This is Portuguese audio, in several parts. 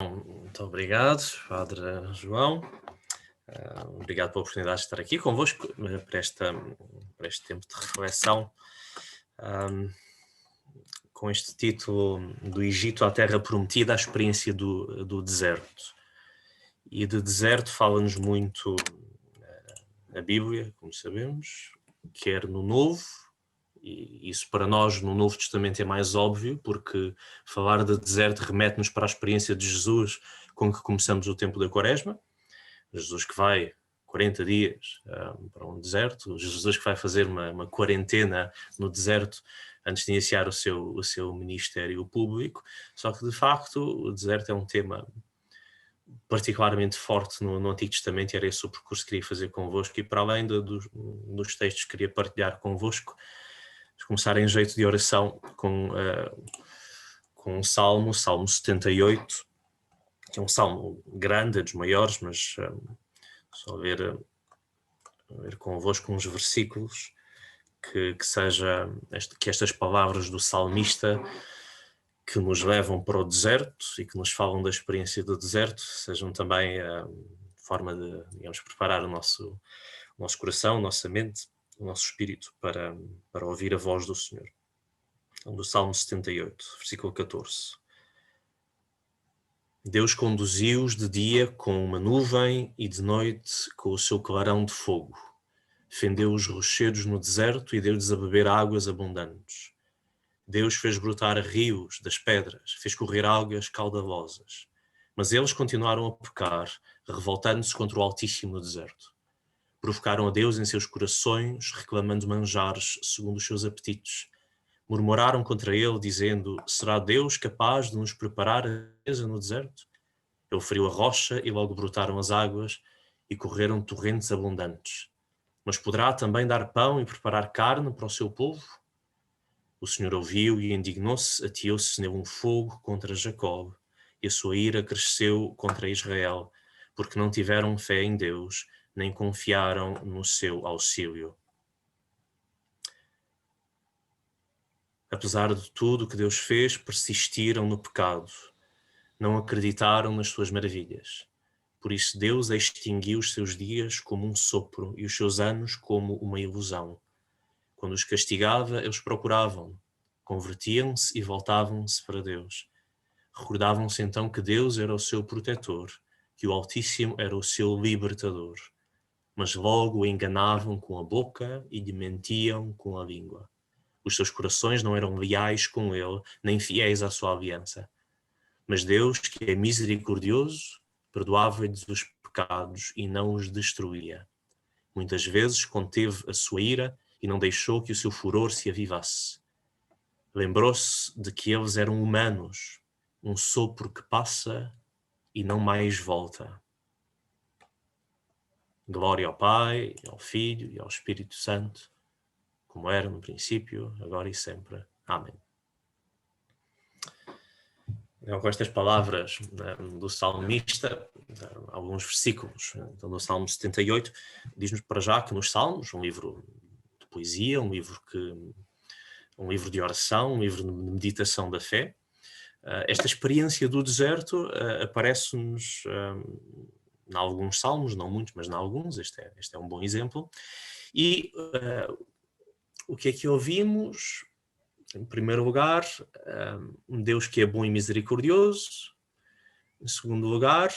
Muito obrigado, Padre João. Obrigado pela oportunidade de estar aqui convosco para este tempo de reflexão, com este título do Egito à Terra Prometida, a experiência do deserto. E de deserto fala-nos muito a Bíblia, como sabemos, quer no Novo, e isso para nós no Novo Testamento é mais óbvio, porque falar de deserto remete-nos para a experiência de Jesus com que começamos o tempo da Quaresma. Jesus que vai 40 dias para um deserto, Jesus que vai fazer uma quarentena no deserto antes de iniciar o seu ministério público, só que de facto o deserto é um tema particularmente forte no Antigo Testamento e era esse o percurso que queria fazer convosco, e para além dos textos que queria partilhar convosco, começar em jeito de oração com um salmo, o Salmo 78, que é um salmo grande, é dos maiores, mas só ver convosco uns versículos que estas palavras do salmista que nos levam para o deserto e que nos falam da experiência do deserto sejam também a forma de, digamos, preparar o nosso coração, nossa mente, o nosso espírito para ouvir a voz do Senhor. Então, do Salmo 78, versículo 14. Deus conduziu-os de dia com uma nuvem e de noite com o seu clarão de fogo. Fendeu os rochedos no deserto e deu-lhes a beber águas abundantes. Deus fez brotar rios das pedras, fez correr águas caudalosas. Mas eles continuaram a pecar, revoltando-se contra o Altíssimo no deserto. Provocaram a Deus em seus corações, reclamando manjares segundo os seus apetites. Murmuraram contra ele, dizendo: será Deus capaz de nos preparar a mesa no deserto? Ele feriu a rocha e logo brotaram as águas e correram torrentes abundantes. Mas poderá também dar pão e preparar carne para o seu povo? O Senhor ouviu e indignou-se, ateou-se nele um fogo contra Jacob, e a sua ira cresceu contra Israel, porque não tiveram fé em Deus, nem confiaram no seu auxílio. Apesar de tudo o que Deus fez, persistiram no pecado, não acreditaram nas suas maravilhas. Por isso Deus extinguiu os seus dias como um sopro e os seus anos como uma ilusão. Quando os castigava, eles procuravam, convertiam-se e voltavam-se para Deus. Recordavam-se então que Deus era o seu protetor, que o Altíssimo era o seu libertador. Mas logo o enganavam com a boca e lhe mentiam com a língua. Os seus corações não eram leais com ele, nem fiéis à sua aliança. Mas Deus, que é misericordioso, perdoava-lhes os pecados e não os destruía. Muitas vezes conteve a sua ira e não deixou que o seu furor se avivasse. Lembrou-se de que eles eram humanos, um sopro que passa e não mais volta. Glória ao Pai, ao Filho e ao Espírito Santo, como era no princípio, agora e sempre. Amém. Com estas palavras do salmista, alguns versículos então, do Salmo 78, diz-nos para já que nos Salmos, um livro de poesia, um livro de oração, um livro de meditação da fé, esta experiência do deserto aparece-nos em alguns salmos, não muitos, mas em alguns, este é um bom exemplo. E o que é que ouvimos? Em primeiro lugar, um Deus que é bom e misericordioso. Em segundo lugar,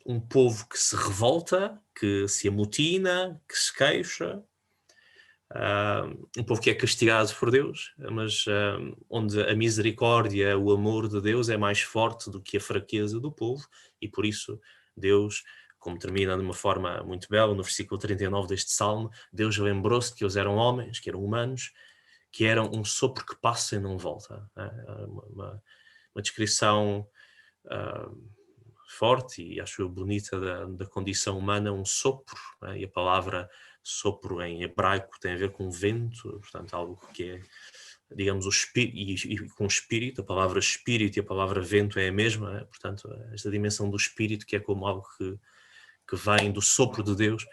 um povo que se revolta, que se amotina, que se queixa. Um povo que é castigado por Deus, mas onde a misericórdia, o amor de Deus é mais forte do que a fraqueza do povo, e por isso Deus, como termina de uma forma muito bela no versículo 39 deste salmo, Deus lembrou-se que eles eram homens, que eram humanos, que eram um sopro que passa e não volta. Uma descrição forte e acho eu bonita da condição humana, um sopro, e a palavra sopro em hebraico tem a ver com vento, portanto algo que é, digamos, o espírito, e com espírito, a palavra espírito e a palavra vento é a mesma, portanto esta dimensão do espírito que é como algo que vem do sopro de Deus,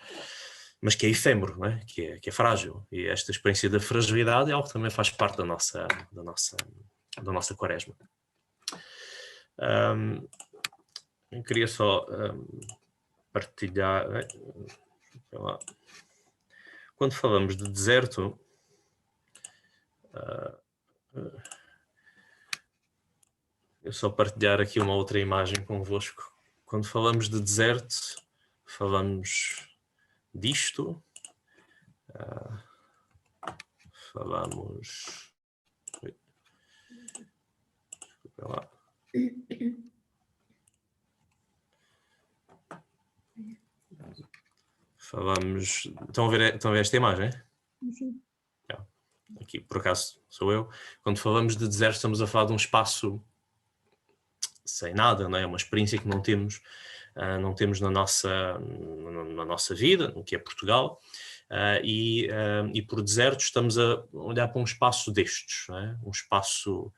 mas que é efêmero, não é? Que é frágil, e esta experiência da fragilidade é algo que também faz parte da nossa quaresma. Eu queria só partilhar. Quando falamos de deserto, eu só partilhar aqui uma outra imagem convosco. Quando falamos de deserto, falamos disto. Falamos. Desculpa lá. Falamos. Estão a ver esta imagem? Sim. Aqui, por acaso, sou eu. Quando falamos de deserto, estamos a falar de um espaço sem nada, não é? Uma experiência que não temos na nossa vida, no que é Portugal. E por deserto estamos a olhar para um espaço destes, não é? Um espaço,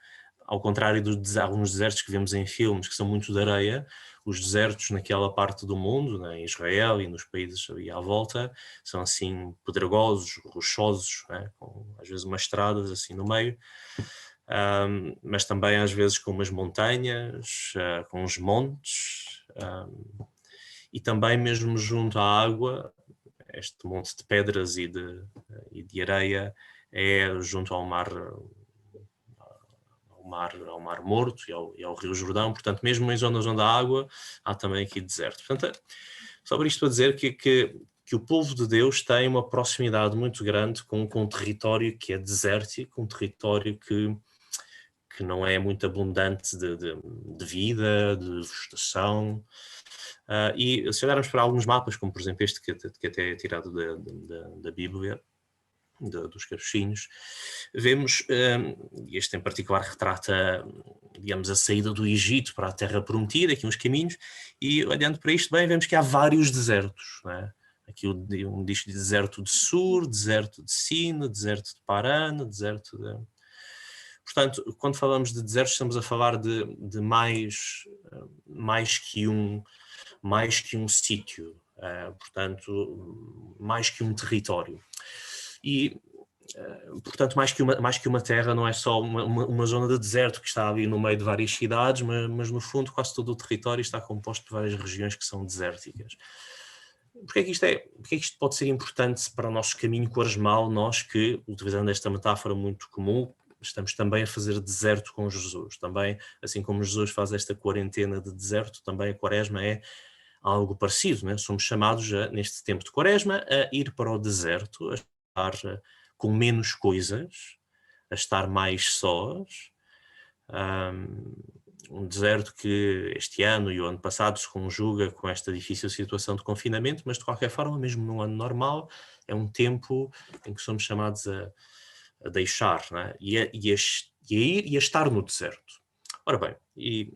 ao contrário de alguns desertos que vemos em filmes, que são muito de areia. Os desertos naquela parte do mundo, né, em Israel e nos países ali à volta, são assim pedregosos, rochosos, né, com às vezes umas estradas assim no meio, mas também às vezes com umas montanhas, com uns montes, e também mesmo junto à água, este monte de pedras e de areia é junto ao mar Morto e ao Rio Jordão, portanto, mesmo em zonas onde há água, há também aqui deserto. Portanto, sobre isto para dizer que o povo de Deus tem uma proximidade muito grande com um território que é desértico, um território que não é muito abundante de vida, de vegetação. E se olharmos para alguns mapas, como por exemplo este que até é tirado da Bíblia, dos capuchinhos, vemos, este em particular retrata, digamos, a saída do Egito para a Terra Prometida, aqui uns caminhos, e olhando para isto bem, vemos que há vários desertos, não é? Aqui diz deserto de Sur, deserto de Sina, deserto de Paran, deserto de... Portanto, quando falamos de desertos, estamos a falar de mais que um sítio, portanto, mais que um território. E, portanto, mais que uma terra, não é só uma zona de deserto que está ali no meio de várias cidades, mas no fundo quase todo o território está composto de várias regiões que são desérticas. Porque é que isto pode ser importante para o nosso caminho quaresmal, nós que, utilizando esta metáfora muito comum, estamos também a fazer deserto com Jesus. Também, assim como Jesus faz esta quarentena de deserto, também a quaresma é algo parecido, né? Somos chamados, neste tempo de quaresma, a ir para o deserto, a estar com menos coisas, a estar mais sós. Um deserto que este ano e o ano passado se conjuga com esta difícil situação de confinamento, mas de qualquer forma, mesmo num ano normal, é um tempo em que somos chamados a deixar, né? e a ir e a estar no deserto. Ora bem, e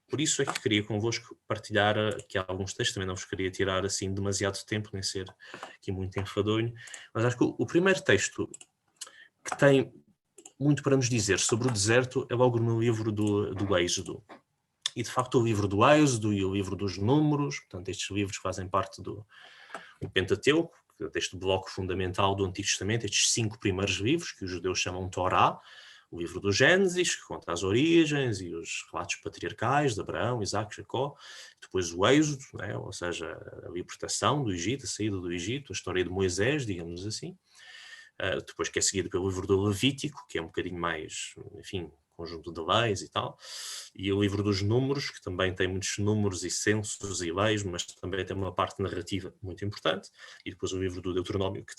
por isso é que queria convosco partilhar aqui alguns textos, também não vos queria tirar assim demasiado tempo, nem ser aqui muito enfadonho, mas acho que o primeiro texto que tem muito para nos dizer sobre o deserto é logo no livro do Êxodo. E de facto o livro do Êxodo e o livro dos Números, portanto estes livros fazem parte do Pentateuco, deste bloco fundamental do Antigo Testamento, estes 5 primeiros livros que os judeus chamam Torá, o livro do Gênesis, que conta as origens e os relatos patriarcais de Abraão, Isaac, Jacó, depois o Êxodo, né? Ou seja, a libertação do Egito, a saída do Egito, a história de Moisés, digamos assim, depois que é seguido pelo livro do Levítico, que é um bocadinho mais, enfim, conjunto de leis e tal, e o livro dos Números, que também tem muitos números e censos e leis, mas também tem uma parte narrativa muito importante, e depois o livro do Deuteronômio, que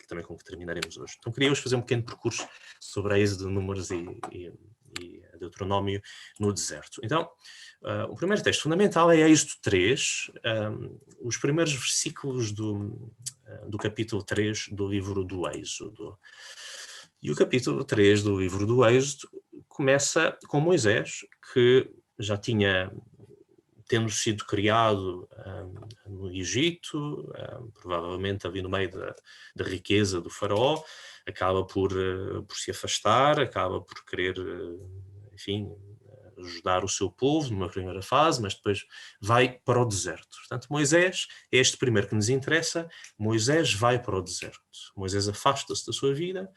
também com que terminaremos hoje. Então queria hoje fazer um pequeno percurso sobre a Êxodo, Números e Deuteronômio no deserto. Então, o primeiro texto fundamental é Êxodo 3, os primeiros versículos do capítulo 3 do livro do Êxodo. E o capítulo 3 do livro do Êxodo começa com Moisés, que já tendo sido criado no Egito, provavelmente ali no meio da riqueza do faraó, acaba por se afastar, acaba por querer, enfim, ajudar o seu povo numa primeira fase, mas depois vai para o deserto. Portanto, Moisés é este primeiro que nos interessa. Moisés vai para o deserto. Moisés afasta-se da sua vida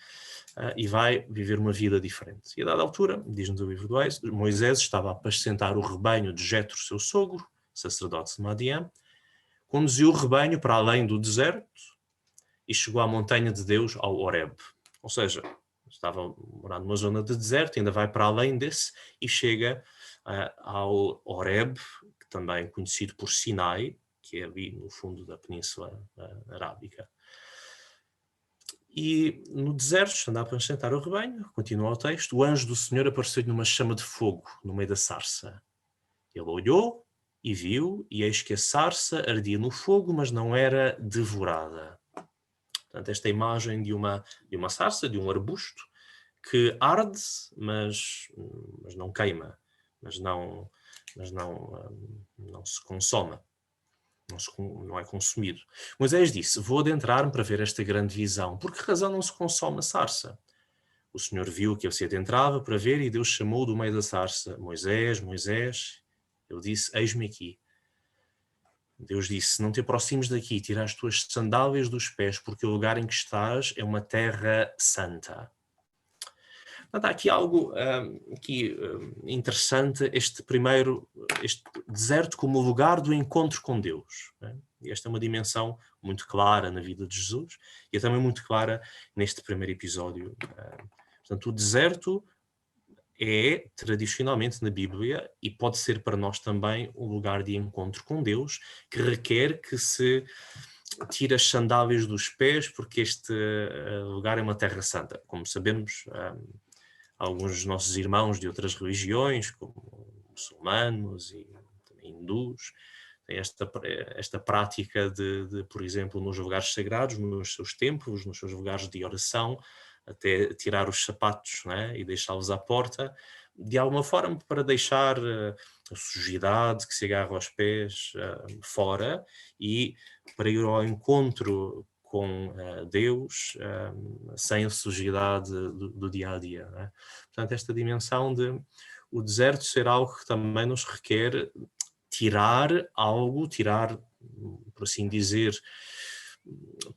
e vai viver uma vida diferente. E a dada altura, diz-nos o livro do Êxodo, Moisés estava a apacentar o rebanho de Jetro, seu sogro, sacerdote de Madiã, conduziu o rebanho para além do deserto e chegou à montanha de Deus, ao Horeb. Ou seja, estava a morar numa zona de deserto, ainda vai para além desse e chega ao Horeb, que também é conhecido por Sinai, que é ali no fundo da Península Arábica. E no deserto, andava para apacentar o rebanho, continua o texto, o anjo do Senhor apareceu-lhe numa chama de fogo, no meio da sarça. Ele olhou e viu, e eis que a sarça ardia no fogo, mas não era devorada. Portanto, esta imagem de uma sarça, de um arbusto, que arde, mas não queima, mas não se consome, não é consumido. Moisés disse, vou adentrar-me para ver esta grande visão. Por que razão não se consome a sarça? O Senhor viu que ele se adentrava para ver e Deus chamou do meio da sarça, Moisés, Moisés. Ele disse, eis-me aqui. Deus disse, não te aproximes daqui, tira as tuas sandálias dos pés, porque o lugar em que estás é uma terra santa. Portanto, há aqui algo interessante, este deserto como lugar do encontro com Deus. Né? E esta é uma dimensão muito clara na vida de Jesus e é também muito clara neste primeiro episódio. Portanto, o deserto é tradicionalmente na Bíblia e pode ser para nós também um lugar de encontro com Deus que requer que se tire as sandálias dos pés porque este lugar é uma terra santa. Como sabemos, alguns dos nossos irmãos de outras religiões, como muçulmanos e também hindus, têm esta prática de, por exemplo, nos lugares sagrados, nos seus templos, nos seus lugares de oração, até tirar os sapatos, né, e deixá-los à porta, de alguma forma para deixar a sujidade que se agarra aos pés fora e para ir ao encontro com Deus sem a sujidade do dia-a-dia. Né? Portanto, esta dimensão de o deserto ser algo que também nos requer tirar, por assim dizer,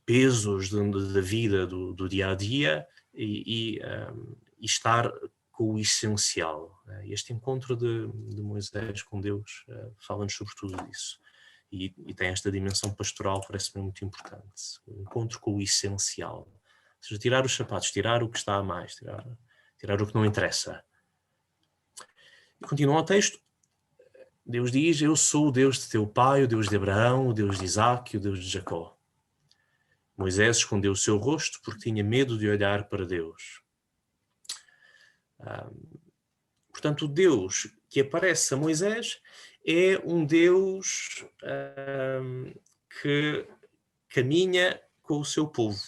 pesos da vida do dia-a-dia e estar com o essencial. Este encontro de Moisés com Deus fala-nos sobretudo disso. E tem esta dimensão pastoral, parece-me muito importante. O encontro com o essencial. Ou seja, tirar os sapatos, tirar o que está a mais, tirar o que não interessa. E continua o texto. Deus diz, eu sou o Deus de teu pai, o Deus de Abraão, o Deus de Isaque e o Deus de Jacó. Moisés escondeu o seu rosto porque tinha medo de olhar para Deus. Portanto, o Deus que aparece a Moisés é um Deus que caminha com o seu povo.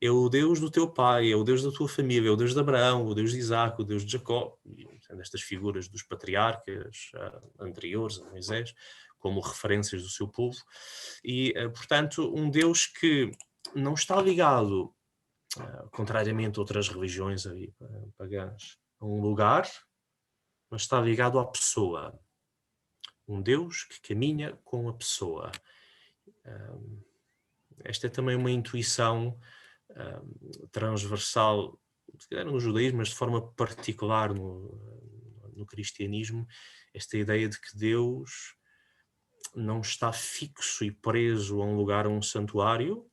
É o Deus do teu pai, é o Deus da tua família, é o Deus de Abraão, o Deus de Isaque, o Deus de Jacó, estas figuras dos patriarcas anteriores a Moisés, como referências do seu povo. E, portanto, um Deus que não está ligado, contrariamente a outras religiões pagãs, a um lugar, mas está ligado à pessoa. Um Deus que caminha com a pessoa. Esta é também uma intuição transversal, se calhar no judaísmo, mas de forma particular no cristianismo, esta ideia de que Deus não está fixo e preso a um lugar, a um santuário,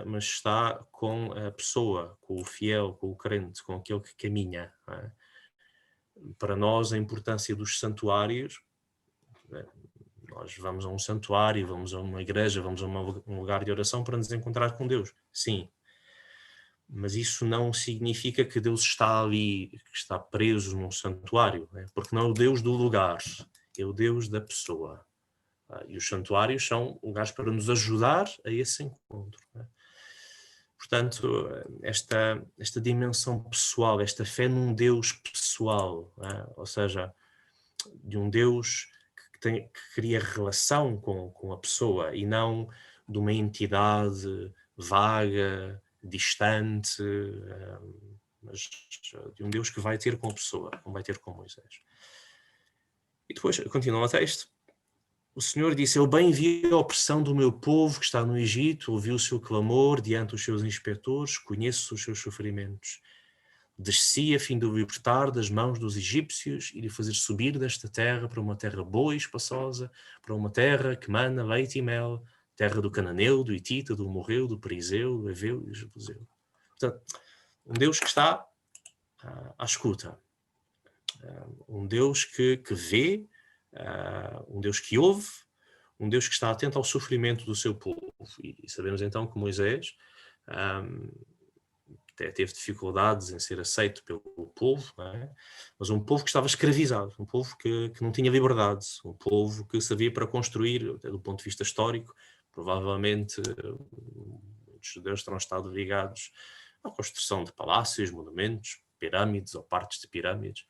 mas está com a pessoa, com o fiel, com o crente, com aquele que caminha. Para nós, a importância dos santuários, nós vamos a um santuário, vamos a uma igreja, vamos a um lugar de oração para nos encontrar com Deus. Sim. Mas isso não significa que Deus está ali, que está preso num santuário, né? Porque não é o Deus do lugar, é o Deus da pessoa. E os santuários são lugares para nos ajudar a esse encontro. Né? Portanto, esta dimensão pessoal, esta fé num Deus pessoal, né? Ou seja, de um Deus que cria relação com a pessoa e não de uma entidade vaga, distante, mas de um Deus que vai ter com a pessoa, como vai ter com Moisés. E depois, continua o texto, o Senhor disse, eu bem vi a opressão do meu povo que está no Egito, ouvi o seu clamor diante dos seus inspetores, conheço os seus sofrimentos. Desci a fim de o libertar das mãos dos egípcios e de fazer subir desta terra para uma terra boa e espaçosa, para uma terra que mana leite e mel, terra do cananeu, do hitita, do amorreu, do perizeu, do heveu e do jebuseu. Portanto, um Deus que está à escuta, um Deus que vê, um Deus que ouve, um Deus que está atento ao sofrimento do seu povo. E sabemos então que Moisés até teve dificuldades em ser aceito pelo povo, não é? Mas um povo que estava escravizado, um povo que não tinha liberdade, um povo que servia para construir, até do ponto de vista histórico, provavelmente muitos judeus terão estado ligados à construção de palácios, monumentos, pirâmides ou partes de pirâmides.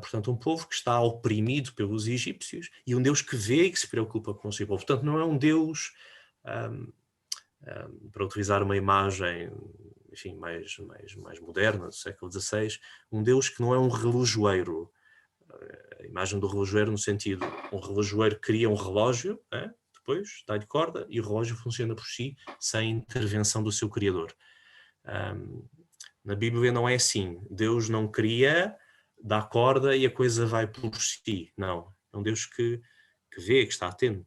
Portanto, um povo que está oprimido pelos egípcios e um Deus que vê e que se preocupa com o seu povo. Portanto, não é um Deus, para utilizar uma imagem, enfim, mais moderna, do século XVI, um Deus que não é um relojoeiro. A imagem do relojoeiro no sentido, um relojoeiro cria um relógio, depois dá-lhe corda e o relógio funciona por si, sem intervenção do seu criador. Na Bíblia não é assim. Deus não cria, dá corda e a coisa vai por si. Não. É um Deus que vê, que está atento.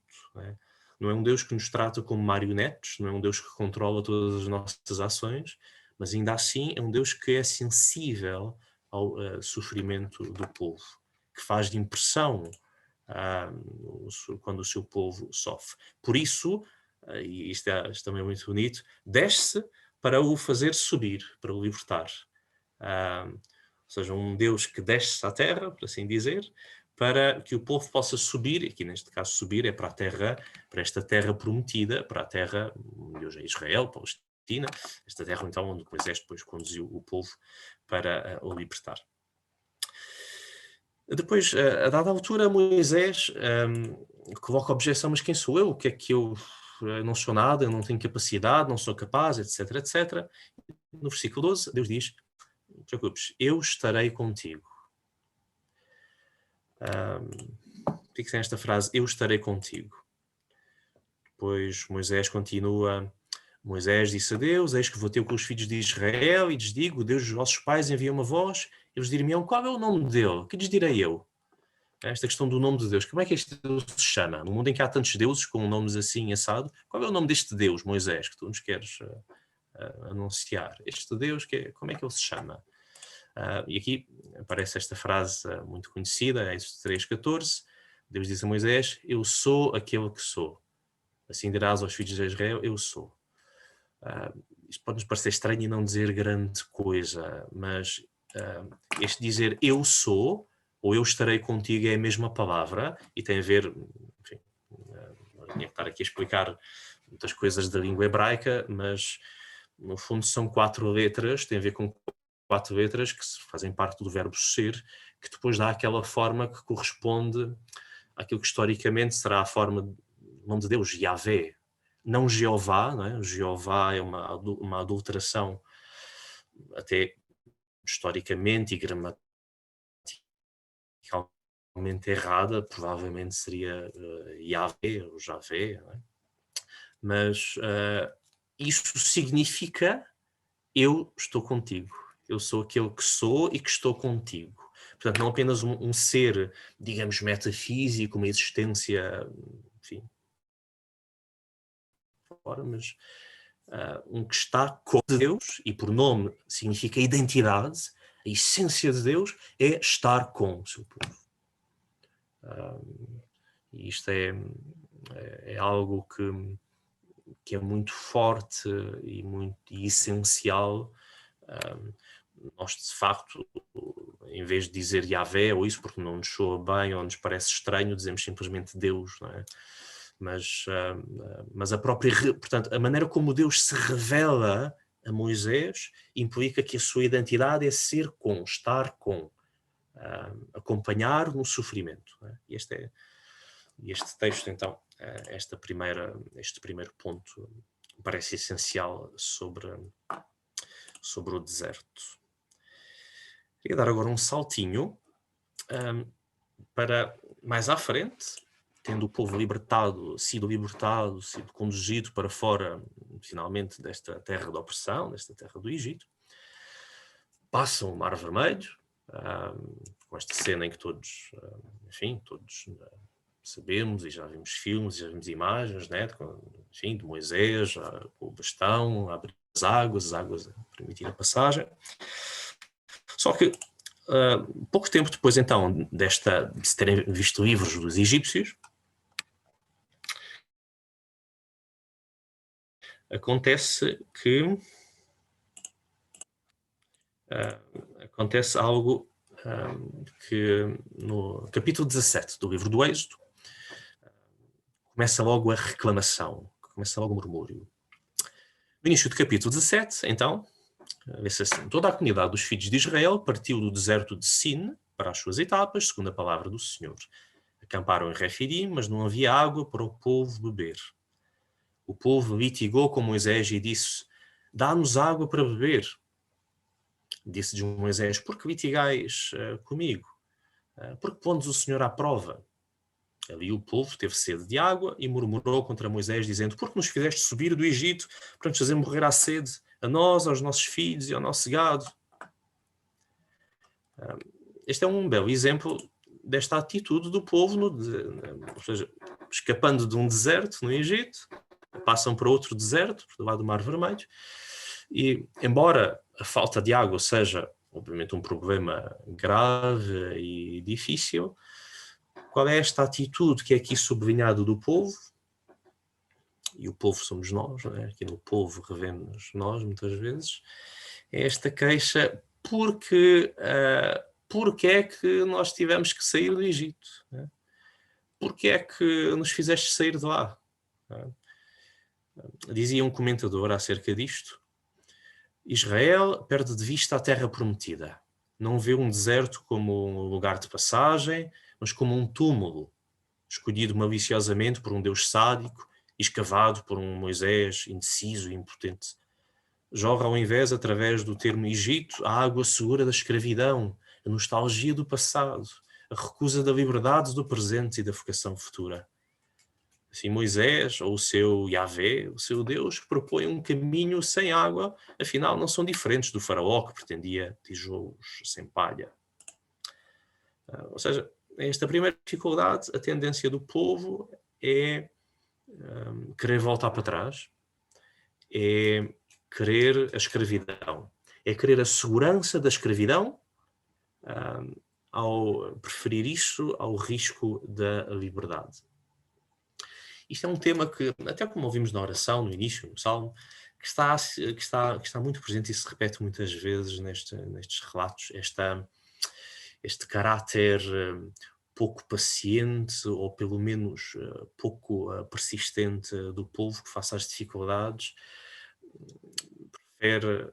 Não é um Deus que nos trata como marionetes, não é um Deus que controla todas as nossas ações, mas ainda assim é um Deus que é sensível ao sofrimento do povo, que faz de impressão quando o seu povo sofre. Por isso, e isto também é muito bonito, desce para o fazer subir, para o libertar. Ou seja, um Deus que desce à terra, por assim dizer, para que o povo possa subir, e aqui neste caso subir é para a terra, para esta terra prometida, para a terra de hoje é Israel, Palestina, esta terra então onde Moisés depois conduziu o povo para o libertar. Depois, a dada altura, Moisés coloca a objeção, mas quem sou eu? O que é que eu não sou nada, eu não tenho capacidade, não sou capaz, etc, etc. No versículo 12, Deus diz, não te preocupes, eu estarei contigo. Fixem esta frase, eu estarei contigo. Depois Moisés continua, Moisés disse a Deus, eis que vou ter com os filhos de Israel e lhes digo, o Deus dos vossos pais envia-me a vós, eles dir-me-ão, qual é o nome dele? Que lhes direi eu? Esta questão do nome de Deus, como é que este Deus se chama? No mundo em que há tantos deuses com nomes assim assado, qual é o nome deste Deus, Moisés, que tu nos queres anunciar? Este Deus, como é que ele se chama? E aqui aparece esta frase muito conhecida, Êxodo 3,14, Deus diz a Moisés, eu sou aquele que sou. Assim dirás aos filhos de Israel, eu sou. Isto pode nos parecer estranho e não dizer grande coisa, mas este dizer eu sou, ou eu estarei contigo é a mesma palavra, e tem a ver, enfim, não tinha que estar aqui a explicar muitas coisas da língua hebraica, mas no fundo são 4 letras, tem a ver com 4 letras que fazem parte do verbo ser, que depois dá aquela forma que corresponde àquilo que historicamente será a forma do nome de Deus, Yahvé. Não Jeová, não é? O Jeová é uma adulteração até historicamente e gramaticalmente errada, provavelmente seria Yahvé ou Javé, não é? Mas isso significa eu estou contigo, eu sou aquele que sou e que estou contigo. Portanto, não apenas um ser, digamos, metafísico, uma existência, enfim, fora, mas um que está com Deus, e por nome significa identidade, a essência de Deus é estar com o seu povo. E isto é algo que é muito forte e essencial. Nós, de facto, em vez de dizer Yahvé ou isso, porque não nos soa bem ou nos parece estranho, dizemos simplesmente Deus, não é? Mas a própria, portanto, a maneira como Deus se revela a Moisés implica que a sua identidade é ser com, estar com, acompanhar no sofrimento. Não é? E este texto, então, este primeiro ponto parece essencial sobre o deserto. Queria dar agora um saltinho para mais à frente, tendo o povo sido libertado, sido conduzido para fora, finalmente, desta terra de opressão, desta terra do Egito, passam o Mar Vermelho, com esta cena em que todos, enfim, todos sabemos, e já vimos filmes, e já vimos imagens, né, enfim, de Moisés, com o bastão, a abrir as águas a permitir a passagem. Só que, pouco tempo depois, então, de se terem visto livros dos egípcios, acontece algo que no capítulo 17 do livro do Êxodo começa logo a reclamação, começa logo o murmúrio. No início do capítulo 17, então, vê-se assim: toda a comunidade dos filhos de Israel partiu do deserto de Sin para as suas etapas, segundo a palavra do Senhor. Acamparam em Refidim, mas não havia água para o povo beber. O povo litigou com Moisés e disse: dá-nos água para beber. Disse-lhes Moisés: por que litigais comigo? Porque pondes o Senhor à prova. Ali o povo teve sede de água e murmurou contra Moisés, dizendo: por que nos fizeste subir do Egito para nos fazer morrer à sede, a nós, aos nossos filhos e ao nosso gado? Este é um belo exemplo desta atitude do povo, ou seja, escapando de um deserto no Egito, passam para outro deserto, do lado do Mar Vermelho, e embora a falta de água seja, obviamente, um problema grave e difícil, qual é esta atitude que é aqui sublinhado do povo? E o povo somos nós, não é? Aqui no povo revemos nós, muitas vezes. É esta queixa: porque é que nós tivemos que sair do Egito? Né? Porque é que nos fizeste sair de lá? Dizia um comentador acerca disto: Israel perde de vista a terra prometida. Não vê um deserto como um lugar de passagem, mas como um túmulo, escolhido maliciosamente por um Deus sádico e escavado por um Moisés indeciso e impotente. Jorra ao invés, através do termo Egito, a água segura da escravidão, a nostalgia do passado, a recusa da liberdade do presente e da vocação futura. Assim, Moisés, ou o seu Yahvé, o seu Deus, propõe um caminho sem água, afinal não são diferentes do faraó que pretendia tijolos sem palha. Ou seja, esta primeira dificuldade, a tendência do povo é querer voltar para trás, é querer a escravidão, é querer a segurança da escravidão ao preferir isso ao risco da liberdade. Isto é um tema que, até como ouvimos na oração, no início, no Salmo, que está muito presente e se repete muitas vezes nestes relatos, este caráter pouco paciente, ou pelo menos pouco persistente do povo, que face às dificuldades prefere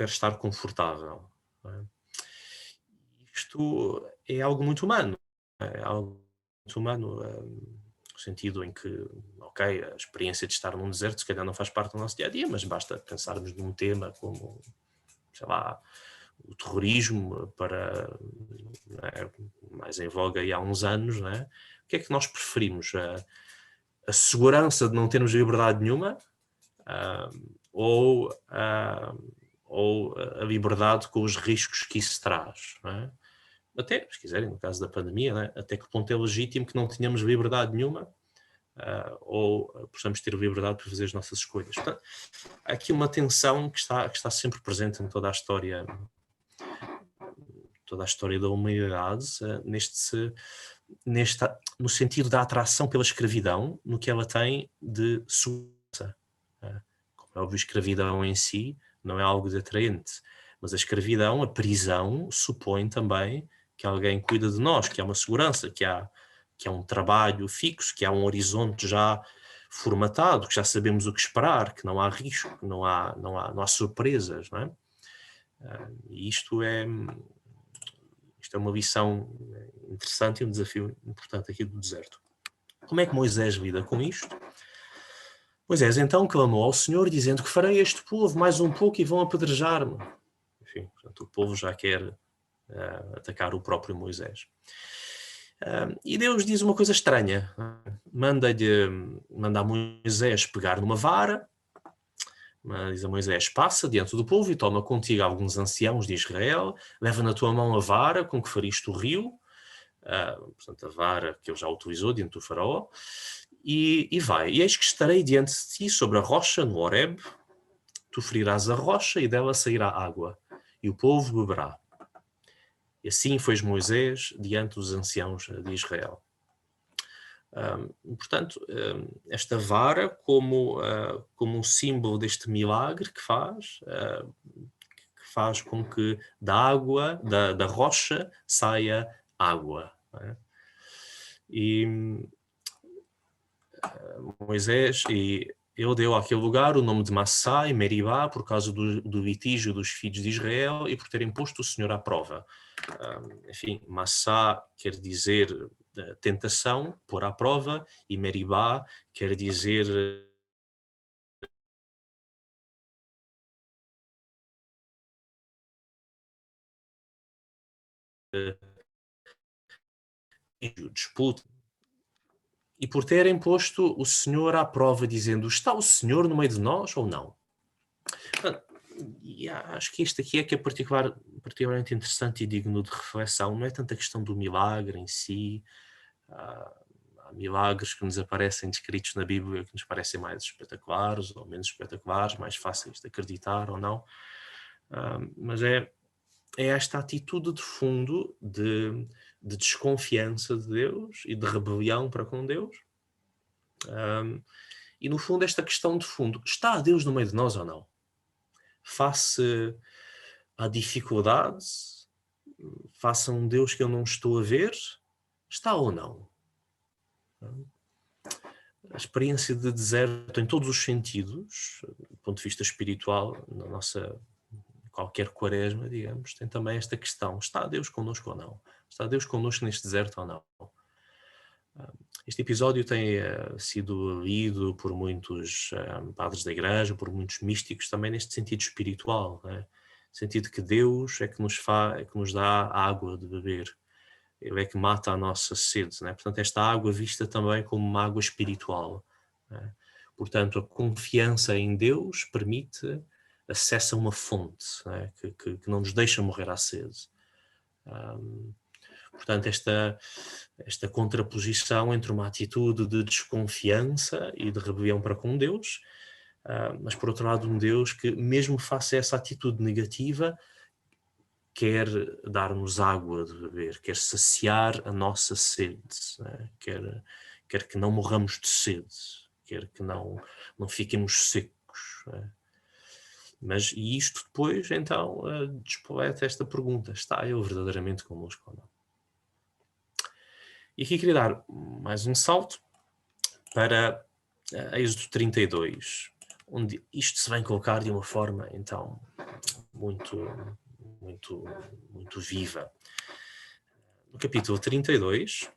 estar confortável. Não é? Isto é algo muito humano. É algo muito humano, no sentido em que, ok, a experiência de estar num deserto se calhar não faz parte do nosso dia-a-dia, mas basta pensarmos num tema como, sei lá, o terrorismo, mais em voga há uns anos, não é? O que é que nós preferimos? A segurança de não termos liberdade nenhuma, ou a liberdade com os riscos que isso traz, não é? Até, se quiserem, no caso da pandemia, né, até que ponto é legítimo que não tenhamos liberdade nenhuma, ou possamos ter liberdade para fazer as nossas escolhas. Portanto, há aqui uma tensão que está sempre presente em toda a história da humanidade, no sentido da atração pela escravidão, no que ela tem de segurança. Como é óbvio, a escravidão em si não é algo de atraente, mas a escravidão, a prisão, supõe também que alguém cuida de nós, que há uma segurança, que há um trabalho fixo, que há um horizonte já formatado, que já sabemos o que esperar, que não há risco, que não há surpresas, não é? E isto é uma lição interessante e um desafio importante aqui do deserto. Como é que Moisés lida com isto? Moisés então clamou ao Senhor, dizendo: que farei este povo mais um pouco e vão apedrejar-me. Enfim, portanto, o povo já quer atacar o próprio Moisés. E Deus diz uma coisa estranha. Manda a Moisés pegar numa vara. Diz a Moisés: passa diante do povo e toma contigo alguns anciãos de Israel, leva na tua mão a vara com que feriste o rio, portanto a vara que ele já utilizou diante do faraó, e vai. E eis que estarei diante de ti sobre a rocha no Horeb, tu ferirás a rocha e dela sairá água, e o povo beberá. E assim foi Moisés diante dos anciãos de Israel. Portanto, esta vara como um símbolo deste milagre que faz com que da água, da rocha, saia água. Não é? E Moisés, ele deu àquele lugar o nome de Massá e Meribá por causa do litígio dos filhos de Israel e por terem posto o Senhor à prova. Enfim, Massá quer dizer tentação, pôr à prova, e Meribá quer dizer disputa. E por terem posto o Senhor à prova, dizendo: está o Senhor no meio de nós ou não? E acho que isto aqui é que é particularmente interessante e digno de reflexão. Não é tanto a questão do milagre em si. Há milagres que nos aparecem descritos na Bíblia que nos parecem mais espetaculares ou menos espetaculares, mais fáceis de acreditar ou não. Mas é esta atitude de fundo de desconfiança de Deus e de rebelião para com Deus. E no fundo esta questão de fundo: está Deus no meio de nós ou não? Face à dificuldade, face a um Deus que eu não estou a ver, está ou não? A experiência de deserto em todos os sentidos, do ponto de vista espiritual, na nossa qualquer quaresma, digamos, tem também esta questão: está Deus connosco ou não? Está Deus connosco neste deserto ou não? Este episódio tem sido lido por muitos padres da igreja, por muitos místicos, também neste sentido espiritual, né? No sentido que Deus é que nos dá água de beber. Ele é que mata a nossa sede, né? Portanto, esta água vista também como uma água espiritual, né? Portanto, a confiança em Deus permite acesso a uma fonte, né? que não nos deixa morrer à sede. Portanto, esta contraposição entre uma atitude de desconfiança e de rebelião para com Deus, mas por outro lado um Deus que, mesmo face a essa atitude negativa, quer dar-nos água de beber, quer saciar a nossa sede, né? quer que não morramos de sede, quer que não fiquemos secos. Né? Mas e isto depois, então, despoleta esta pergunta: está Ele verdadeiramente connosco ou não? E aqui queria dar mais um salto para Êxodo 32, onde isto se vai colocar de uma forma, então, muito, muito, muito viva. No capítulo 32,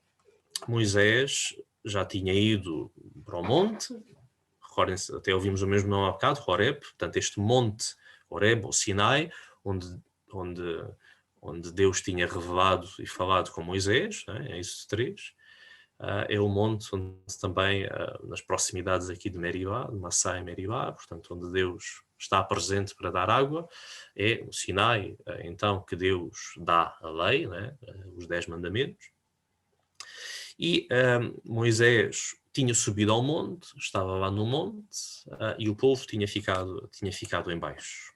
Moisés já tinha ido para o monte, recordem-se, até ouvimos o mesmo nome há bocado, Horeb, portanto este monte, Horeb ou Sinai, onde Deus tinha revelado e falado com Moisés, né, em Êxodo 3, é o monte onde também, nas proximidades aqui de Meribá, de Massá e Meribá, portanto onde Deus está presente para dar água, é o Sinai, então, que Deus dá a lei, né, os 10 mandamentos. E Moisés tinha subido ao monte, estava lá no monte, e o povo tinha ficado em baixo.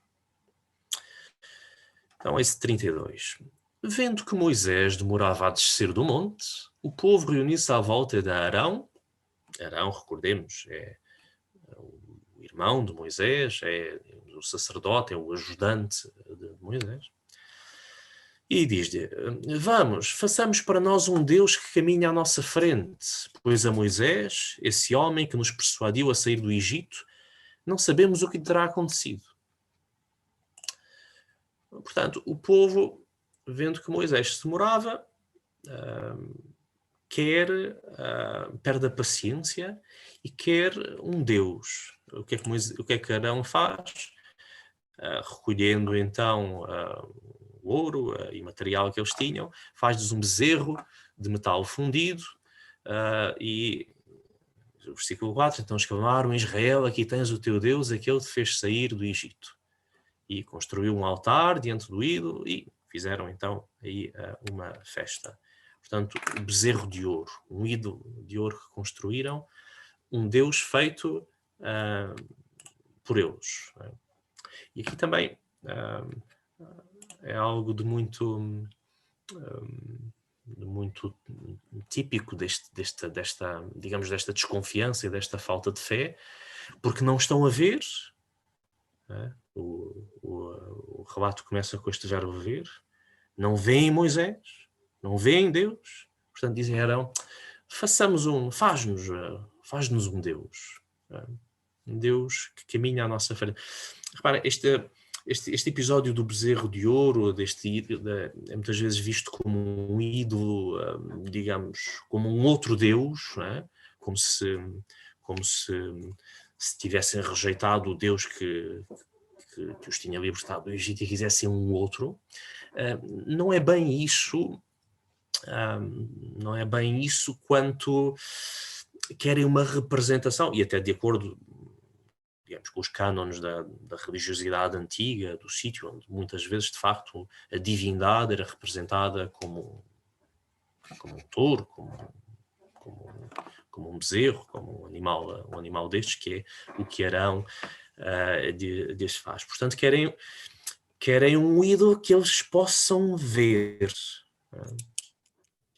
Então, esse 32. Vendo que Moisés demorava a descer do monte, o povo reuniu-se à volta de Arão. Arão, recordemos, é o irmão de Moisés, é o sacerdote, é o ajudante de Moisés. E diz-lhe: vamos, façamos para nós um Deus que caminha à nossa frente, pois a Moisés, esse homem que nos persuadiu a sair do Egito, não sabemos o que lhe terá acontecido. Portanto, o povo, vendo que Moisés se demorava, perde a paciência e quer um Deus. O que é que Arão faz? Recolhendo então ouro e material que eles tinham, faz-lhes um bezerro de metal fundido, e o versículo 4, então exclamaram: Israel, aqui tens o teu Deus, aquele que te fez sair do Egito. E construiu um altar diante do ídolo e fizeram então aí uma festa. Portanto, o bezerro de ouro, um ídolo de ouro que construíram, um Deus feito por eles. E aqui também é algo de muito típico desta, digamos, desta desconfiança e desta falta de fé, porque não estão a ver. O relato começa com este verbo ver. Não veem Moisés, não veem Deus. Portanto, dizem Arão: faz-nos um Deus. Um Deus que caminha à nossa frente. Repara, este episódio do bezerro de ouro, é muitas vezes visto como um ídolo, digamos, como um outro Deus, não é? como se tivessem rejeitado o Deus que os tinha libertado do Egito e quisessem um outro. Não é bem isso, não é bem isso quanto querem uma representação, e até de acordo, digamos, com os cânones da religiosidade antiga, do sítio, onde muitas vezes, de facto, a divindade era representada como um touro, como um bezerro, como um animal destes, que é o que Arão faz. Portanto, querem um ídolo que eles possam ver.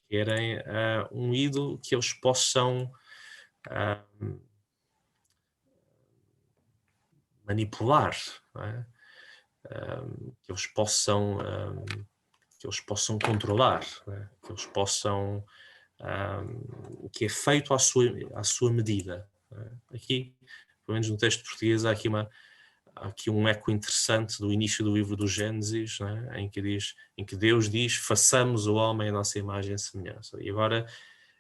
Querem um ídolo que eles possam manipular, não é? Que eles possam controlar, não é? Que eles possam que é feito à sua medida. É? Aqui, pelo menos no texto português, há aqui um eco interessante do início do livro do Gênesis, é? em que Deus diz: façamos o homem à nossa imagem e semelhança. E agora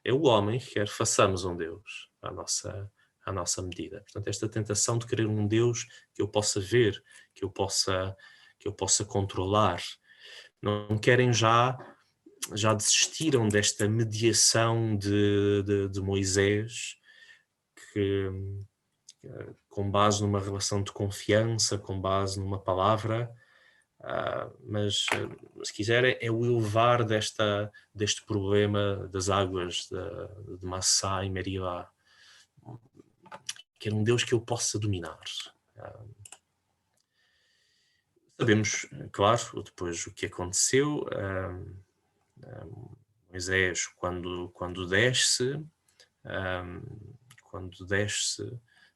é o homem que quer: façamos um Deus à nossa medida. Portanto, esta tentação de querer um Deus que eu possa ver, que eu possa controlar. Não querem já desistiram desta mediação de Moisés, que com base numa relação de confiança, com base numa palavra, mas se quiserem é o elevar deste problema das águas de Massá e Meribá, que era um Deus que eu possa dominar. Sabemos, claro, depois o que aconteceu. Moisés, quando desce,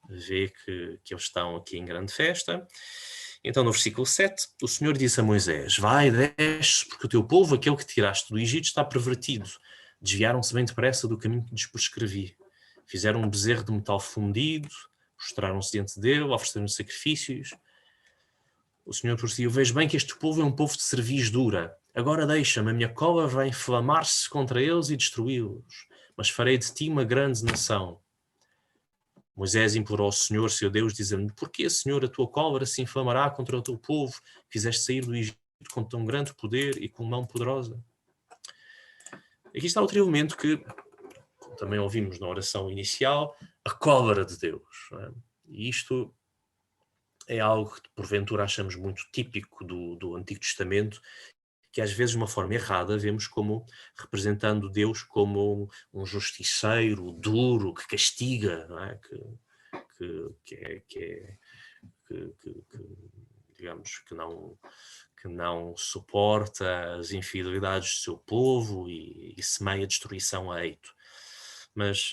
vê que eles estão aqui em grande festa. Então, no versículo 7, o Senhor disse a Moisés: vai, desce, porque o teu povo, aquele que tiraste do Egito, está pervertido. Desviaram-se bem depressa do caminho que lhes prescrevi. Fizeram um bezerro de metal fundido, prostraram-se diante dele, ofereceram sacrifícios. O Senhor prosseguiu: vejo bem que este povo é um povo de cerviz dura. Agora deixa-me, a minha cólera vai inflamar-se contra eles e destruí-los, mas farei de ti uma grande nação. Moisés implorou ao Senhor, seu Deus, dizendo: porquê, Senhor, a tua cólera se inflamará contra o teu povo, que fizeste sair do Egito com tão grande poder e com mão poderosa? Aqui está outro elemento que, como também ouvimos na oração inicial, a cólera de Deus. Não é? E isto é algo que porventura achamos muito típico do Antigo Testamento, que às vezes de uma forma errada vemos como representando Deus como um justiceiro duro, que castiga, não é? Digamos, que não suporta as infidelidades do seu povo e semeia destruição a eito. Mas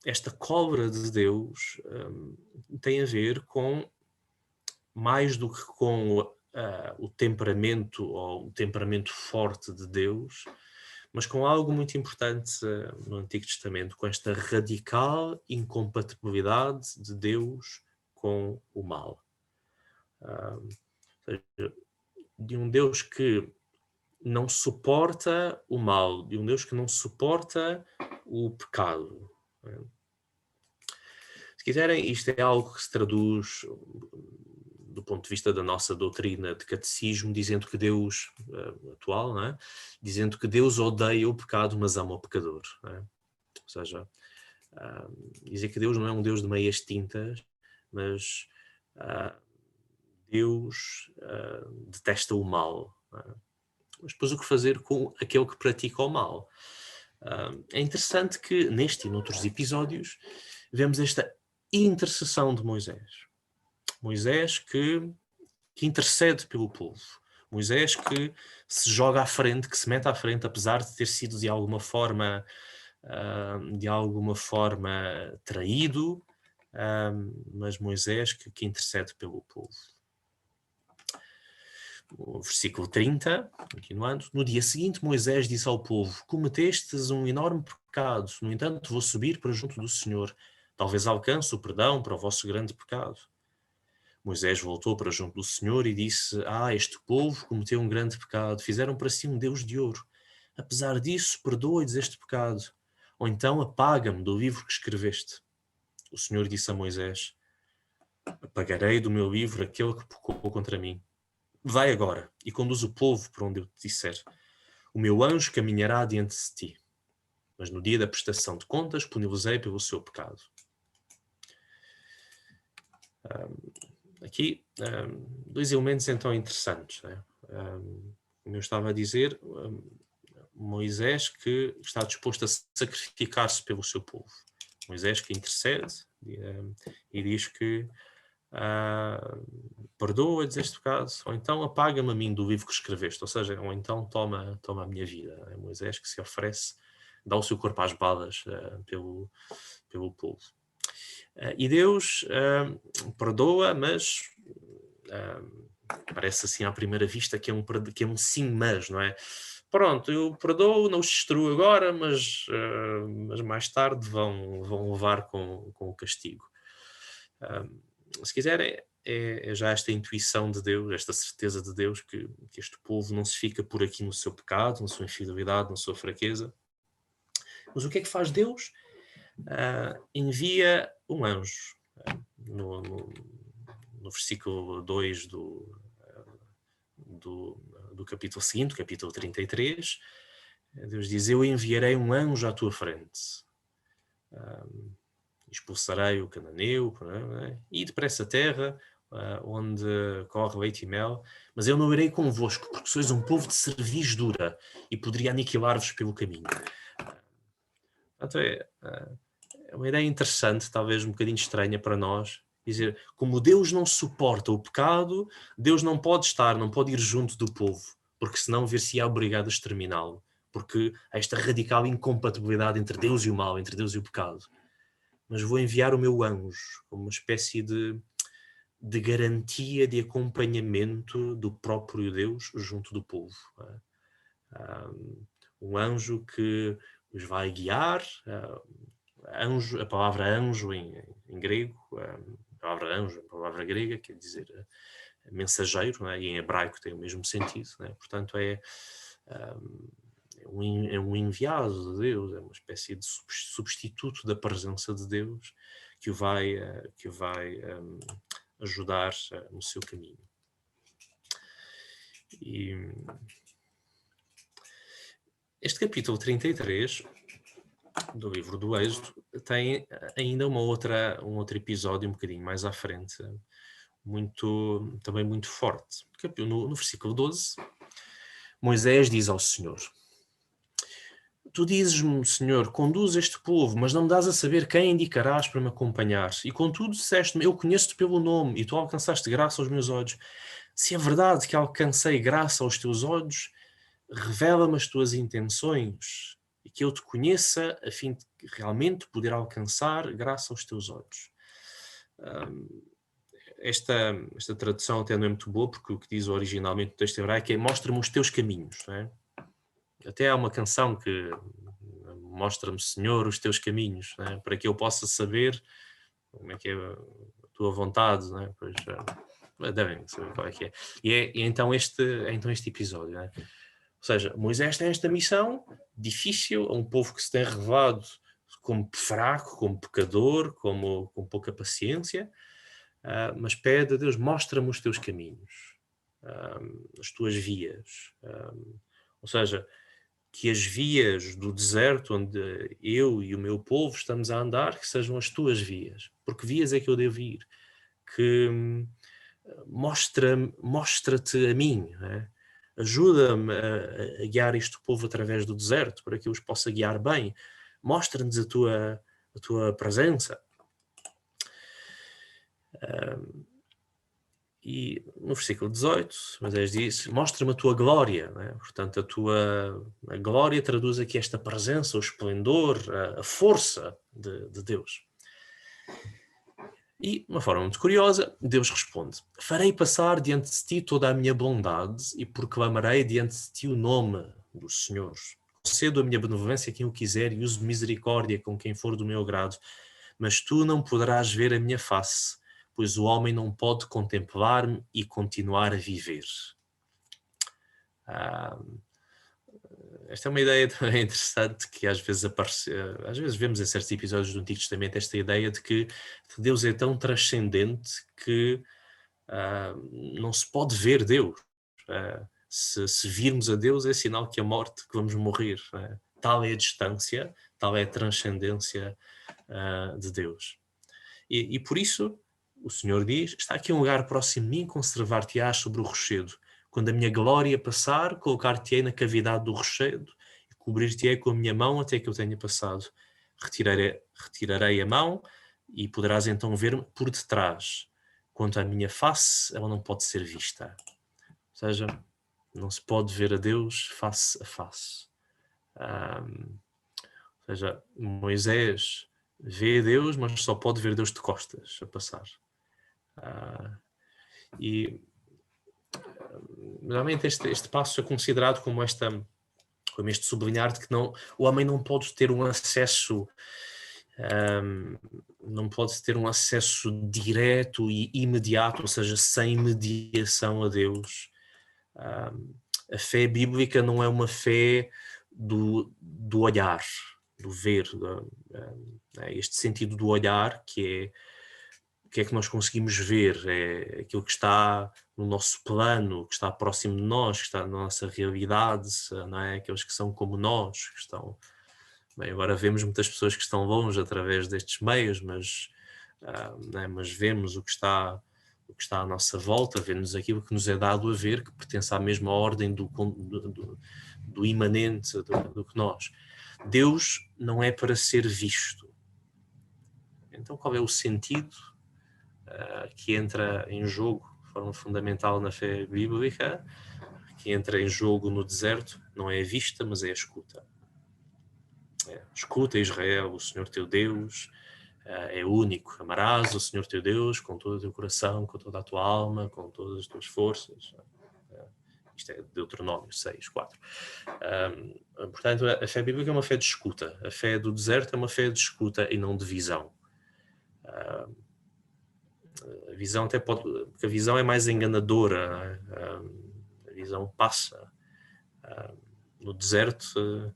esta cólera de Deus tem a ver com mais do que com o temperamento ou o temperamento forte de Deus, mas com algo muito importante no Antigo Testamento, com esta radical incompatibilidade de Deus com o mal. Ou seja, de um Deus que não suporta o mal, de um Deus que não suporta o pecado. Se quiserem, isto é algo que se traduz do ponto de vista da nossa doutrina de catecismo, dizendo que Deus, atual, não é? Dizendo que Deus odeia o pecado, mas ama o pecador. Não é? Ou seja, dizer que Deus não é um Deus de meias tintas, mas Deus detesta o mal. Não é? Mas depois o que fazer com aquele que pratica o mal? É interessante que neste e noutros episódios vemos esta intercessão de Moisés. Moisés que intercede pelo povo. Moisés que se joga à frente, que se mete à frente, apesar de ter sido de alguma forma traído, mas Moisés que intercede pelo povo. O versículo 30, continuando, no dia seguinte Moisés disse ao povo: cometestes um enorme pecado, no entanto vou subir para junto do Senhor, talvez alcance o perdão para o vosso grande pecado. Moisés voltou para junto do Senhor e disse: este povo cometeu um grande pecado, fizeram para si um Deus de ouro. Apesar disso, perdoa-lhes este pecado, ou então apaga-me do livro que escreveste. O Senhor disse a Moisés: apagarei do meu livro aquele que pecou contra mim. Vai agora e conduz o povo para onde eu te disser. O meu anjo caminhará diante de ti, mas no dia da prestação de contas penalizei pelo seu pecado. Aqui, dois elementos então interessantes. Né? Como eu estava a dizer, Moisés que está disposto a sacrificar-se pelo seu povo. Moisés que intercede e diz que perdoa-lhes este pecado, ou então apaga-me a mim do livro que escreveste, ou seja, ou então toma a minha vida. É Moisés que se oferece, dá o seu corpo às balas pelo povo. E Deus perdoa, mas parece assim à primeira vista que é um sim, mas, não é? Pronto, eu perdoo, não os destruo agora, mas mais tarde vão levar com o castigo. Se quiserem, é já esta intuição de Deus, esta certeza de Deus que este povo não se fica por aqui no seu pecado, na sua infidelidade, na sua fraqueza. Mas o que é que faz Deus? Envia um anjo. No versículo 2 do capítulo seguinte, capítulo 33, Deus diz: eu enviarei um anjo à tua frente. Expulsarei o cananeu, e depressa a terra, onde corre leite e mel, mas eu não irei convosco, porque sois um povo de cerviz dura, e poderia aniquilar-vos pelo caminho. Portanto, é uma ideia interessante, talvez um bocadinho estranha para nós, dizer, como Deus não suporta o pecado, Deus não pode ir junto do povo, porque senão ver-se-á obrigado a exterminá-lo, porque há esta radical incompatibilidade entre Deus e o mal, entre Deus e o pecado. Mas vou enviar o meu anjo como uma espécie de garantia, de acompanhamento do próprio Deus junto do povo. Um anjo que os vai guiar. A palavra anjo em grego, a palavra anjo, a palavra grega, quer dizer mensageiro, e em hebraico tem o mesmo sentido. Portanto, é um enviado de Deus, é uma espécie de substituto da presença de Deus que o vai ajudar no seu caminho. E este capítulo 33 do livro do Êxodo tem ainda um outro episódio um bocadinho mais à frente, também muito forte. No versículo 12, Moisés diz ao Senhor: tu dizes-me, Senhor, conduz este povo, mas não me dás a saber quem indicarás para me acompanhar. E contudo disseste-me, eu conheço-te pelo nome, e tu alcançaste graça aos meus olhos. Se é verdade que alcancei graça aos teus olhos, revela-me as tuas intenções, e que eu te conheça, a fim de realmente poder alcançar graça aos teus olhos. Esta tradução até não é muito boa, porque o que diz originalmente o texto hebraico é mostra-me os teus caminhos. Não é? Até há uma canção que mostra-me, Senhor, os teus caminhos, né? Para que eu possa saber como é que é a tua vontade, né? Pois devem saber qual é que é. E então este episódio, né? Ou seja, Moisés tem esta missão difícil a um povo que se tem revelado como fraco, como pecador, com pouca paciência, mas pede a Deus, mostra-me os teus caminhos, as tuas vias. Ou seja, que as vias do deserto onde eu e o meu povo estamos a andar, que sejam as tuas vias. Porque vias é que eu devo ir. Que mostra-te a mim, né? Ajuda-me a guiar este povo através do deserto, para que eu os possa guiar bem. Mostra-nos a tua presença. E no versículo 18, Moisés diz, mostra-me a tua glória, né? Portanto, a glória traduz aqui esta presença, o esplendor, a força de Deus. E, de uma forma muito curiosa, Deus responde, farei passar diante de ti toda a minha bondade e proclamarei diante de ti o nome do Senhor. Concedo a minha benevolência a quem eu quiser e uso misericórdia com quem for do meu agrado, mas tu não poderás ver a minha face, pois o homem não pode contemplar-me e continuar a viver. Esta é uma ideia também interessante que às vezes às vezes vemos em certos episódios do Antigo Testamento esta ideia de que Deus é tão transcendente que não se pode ver Deus. Se virmos a Deus é sinal que a morte, que vamos morrer. Tal é a distância, tal é a transcendência de Deus. E por isso o Senhor diz, está aqui um lugar próximo de mim, conservar-te-ás sobre o rochedo. Quando a minha glória passar, colocar-te-ei na cavidade do rochedo e cobrir-te-ei com a minha mão até que eu tenha passado. Retirarei a mão e poderás então ver-me por detrás. Quanto à minha face, ela não pode ser vista. Ou seja, não se pode ver a Deus face a face. Ou seja, Moisés vê a Deus, mas só pode ver Deus de costas a passar. E realmente este passo é considerado como este sublinhar de que o homem não pode ter um acesso direto e imediato, ou seja, sem mediação a Deus. A fé bíblica não é uma fé do olhar, do ver, este sentido do olhar que é o que é que nós conseguimos ver, é aquilo que está no nosso plano, que está próximo de nós, que está na nossa realidade, não é? Aqueles que são como nós, que estão... Bem, agora vemos muitas pessoas que estão longe através destes meios, mas vemos o que está à nossa volta, vemos aquilo que nos é dado a ver, que pertence à mesma ordem do imanente do que nós. Deus não é para ser visto. Então qual é o sentido que entra em jogo de forma fundamental na fé bíblica, que entra em jogo no deserto? Não é a vista, mas é a escuta. Escuta, Israel, o Senhor teu Deus é único. Amarás o Senhor teu Deus com todo o teu coração, com toda a tua alma, com todas as tuas forças. Isto é Deuteronômio 6:4. Portanto, a fé bíblica é uma fé de escuta. A fé do deserto é uma fé de escuta e não de visão. A visão até pode... Porque a visão é mais enganadora. A visão passa. No deserto...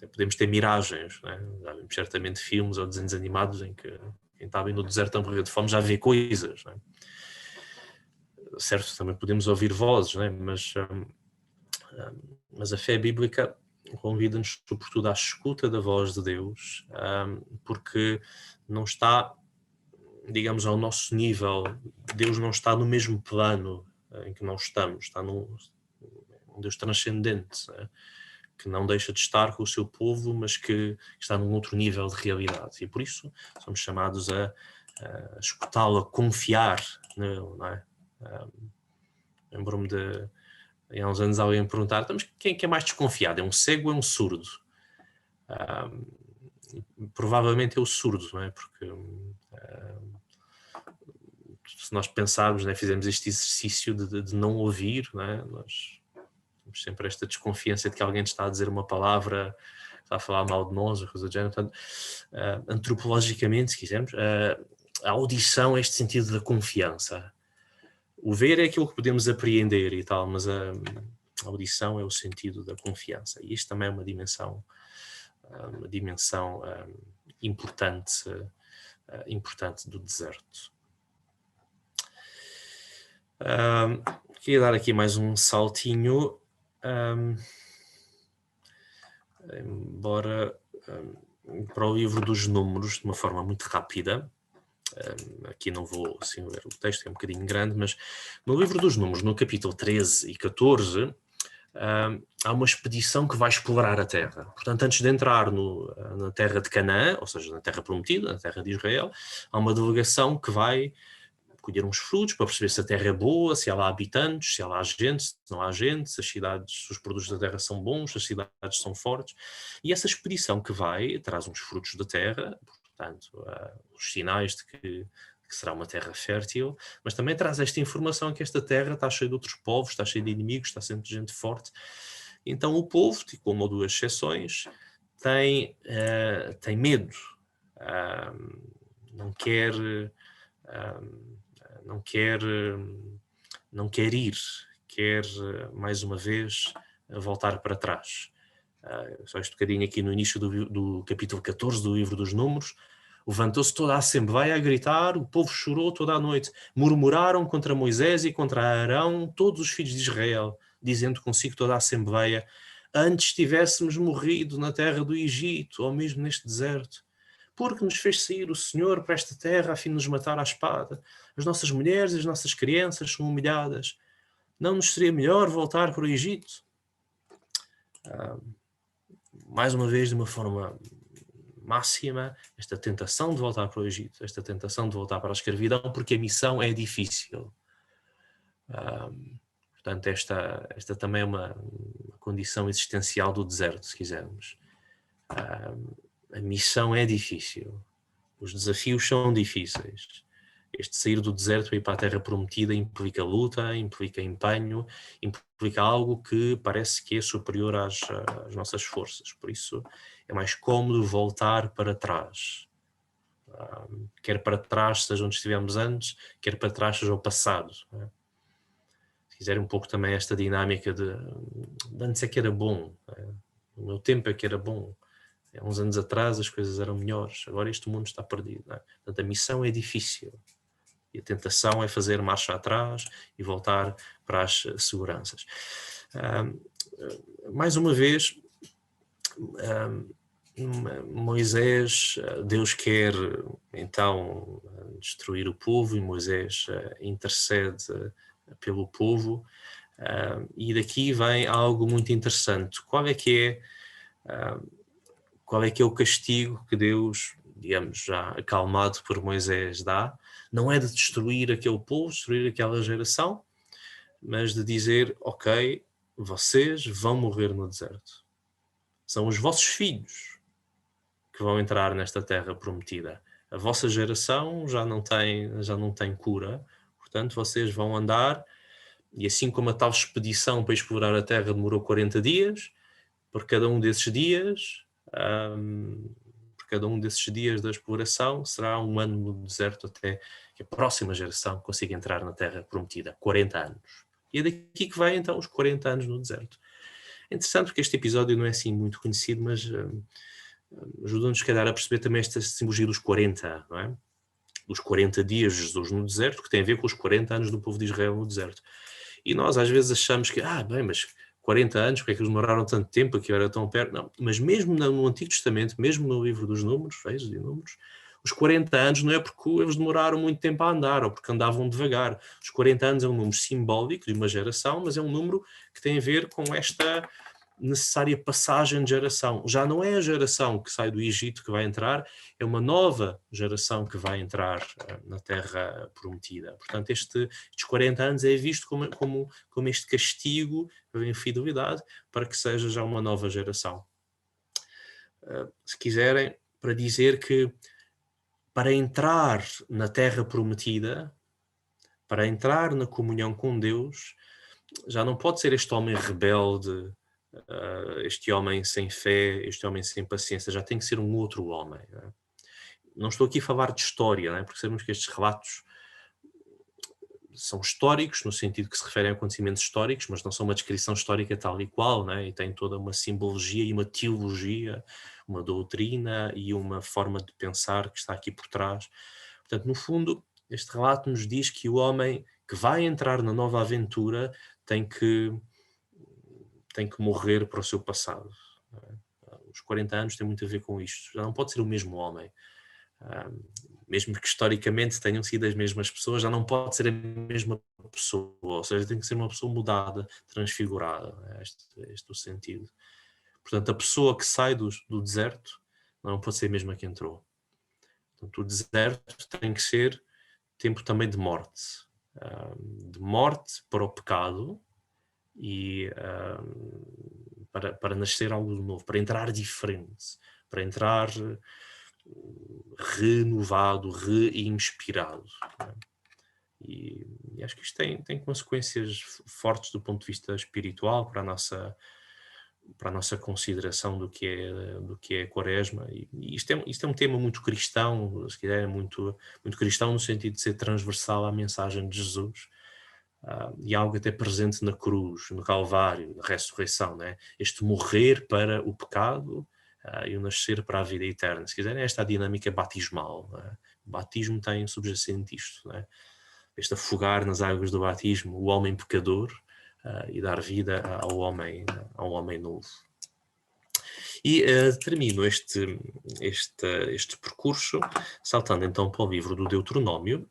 podemos ter miragens, né? Já vimos certamente filmes ou desenhos animados em que quem está bem no deserto a morrer de fome já vê coisas, né? Certo, também podemos ouvir vozes, né? Mas a fé bíblica convida-nos sobretudo à escuta da voz de Deus, porque não está, digamos, ao nosso nível. Deus não está no mesmo plano em que nós estamos, está um Deus transcendente, né? Que não deixa de estar com o seu povo, mas que está num outro nível de realidade. E por isso somos chamados a escutá-lo, a confiar nele, não é? Lembro-me de, há uns anos, alguém me perguntar, mas quem é mais desconfiado? É um cego ou é um surdo? Provavelmente é o surdo, não é? Porque se nós pensarmos, né, fizemos este exercício de não ouvir, não é? Nós temos sempre esta desconfiança de que alguém está a dizer uma palavra, está a falar mal de nós, ou coisa do género. Portanto, antropologicamente, se quisermos, a audição é este sentido da confiança. O ver é aquilo que podemos apreender e tal, mas a audição é o sentido da confiança. E isto também é uma dimensão importante do deserto. Queria dar aqui mais um saltinho, embora para o livro dos Números, de uma forma muito rápida. Aqui não vou assim ler o texto, é um bocadinho grande, mas no livro dos Números, no capítulo 13 e 14, há uma expedição que vai explorar a terra. Portanto, antes de entrar na terra de Canaã, ou seja, na terra prometida, na terra de Israel, há uma delegação que vai colher uns frutos para perceber se a terra é boa, se há lá habitantes, se há lá gente, se não há gente, se as cidades, se os produtos da terra são bons, se as cidades são fortes. E essa expedição que vai traz uns frutos da terra, portanto, os sinais de que será uma terra fértil, mas também traz esta informação que esta terra está cheia de outros povos, está cheia de inimigos, está sempre de gente forte. Então o povo, com uma ou duas exceções, tem medo, não quer ir, quer mais uma vez voltar para trás. Só este bocadinho aqui no início do capítulo 14 do livro dos Números, levantou-se toda a assembleia a gritar, o povo chorou toda a noite, murmuraram contra Moisés e contra Arão, todos os filhos de Israel, dizendo consigo toda a assembleia: antes tivéssemos morrido na terra do Egito, ou mesmo neste deserto. Porque nos fez sair o Senhor para esta terra a fim de nos matar à espada? As nossas mulheres e as nossas crianças são humilhadas. Não nos seria melhor voltar para o Egito? Mais uma vez, de uma forma máxima, esta tentação de voltar para o Egito, esta tentação de voltar para a escravidão, porque a missão é difícil. Portanto, esta também é uma condição existencial do deserto, se quisermos. A missão é difícil. Os desafios são difíceis. Este sair do deserto para ir para a terra prometida implica luta, implica empenho, implica algo que parece que é superior às nossas forças. Por isso é mais cômodo voltar para trás. Quer para trás seja onde estivemos antes, quer para trás seja o passado. Se quiserem um pouco também esta dinâmica de antes é que era bom, no meu tempo é que era bom. Há uns anos atrás as coisas eram melhores, agora este mundo está perdido. Portanto, a missão é difícil. E a tentação é fazer marcha atrás e voltar para as seguranças. Mais uma vez, Moisés, Deus quer então destruir o povo e Moisés intercede pelo povo. E daqui vem algo muito interessante. Qual é que é o castigo que Deus, digamos, já acalmado por Moisés, dá? Não é de destruir aquele povo, destruir aquela geração, mas de dizer, ok, vocês vão morrer no deserto. São os vossos filhos que vão entrar nesta terra prometida. A vossa geração já não tem cura, portanto vocês vão andar, e assim como a tal expedição para explorar a terra demorou 40 dias, por cada um desses dias da exploração será um ano no deserto até que a próxima geração consiga entrar na terra prometida, 40 anos. E é daqui que vai então os 40 anos no deserto. É interessante porque este episódio não é assim muito conhecido, mas ajuda-nos se calhar a perceber também esta simbologia dos 40, não é? Os 40 dias de Jesus no deserto, que tem a ver com os 40 anos do povo de Israel no deserto. E nós às vezes achamos que, mas 40 anos, porque é que eles demoraram tanto tempo, aqui era tão perto? Não, mas mesmo no Antigo Testamento, mesmo no livro dos Números, Reis e Números, os 40 anos não é porque eles demoraram muito tempo a andar ou porque andavam devagar. Os 40 anos é um número simbólico de uma geração, mas é um número que tem a ver com esta necessária passagem de geração. Já não é a geração que sai do Egito que vai entrar, é uma nova geração que vai entrar na Terra Prometida. Portanto, estes 40 anos é visto como este castigo pela infidelidade para que seja já uma nova geração. Se quiserem, para dizer que para entrar na Terra Prometida, para entrar na comunhão com Deus, já não pode ser este homem rebelde, este homem sem fé, este homem sem paciência, já tem que ser um outro homem. Não estou aqui a falar de história, porque sabemos que estes relatos são históricos, no sentido que se referem a acontecimentos históricos, mas não são uma descrição histórica tal e qual, e tem toda uma simbologia e uma teologia, uma doutrina e uma forma de pensar que está aqui por trás. Portanto, no fundo, este relato nos diz que o homem que vai entrar na nova aventura tem que morrer para o seu passado. Os 40 anos têm muito a ver com isto. Já não pode ser o mesmo homem. Mesmo que historicamente tenham sido as mesmas pessoas, já não pode ser a mesma pessoa. Ou seja, tem que ser uma pessoa mudada, transfigurada. Este é o sentido. Portanto, a pessoa que sai do deserto não pode ser a mesma que entrou. Portanto, o deserto tem que ser tempo também de morte para o pecado e para nascer algo novo, para entrar diferente, para entrar renovado, reinspirado. E acho que isto tem consequências fortes do ponto de vista espiritual para a nossa consideração do que é a Quaresma. E isto é um tema muito cristão, se quiser, muito cristão no sentido de ser transversal à mensagem de Jesus. E algo até presente na cruz, no Calvário, na ressurreição, né? Este morrer para o pecado e o nascer para a vida eterna. Se quiserem, esta é a dinâmica batismal. Né? O batismo tem subjacente isto, né? Este afogar nas águas do batismo o homem pecador e dar vida ao homem novo. E termino este percurso saltando então para o livro do Deuteronômio,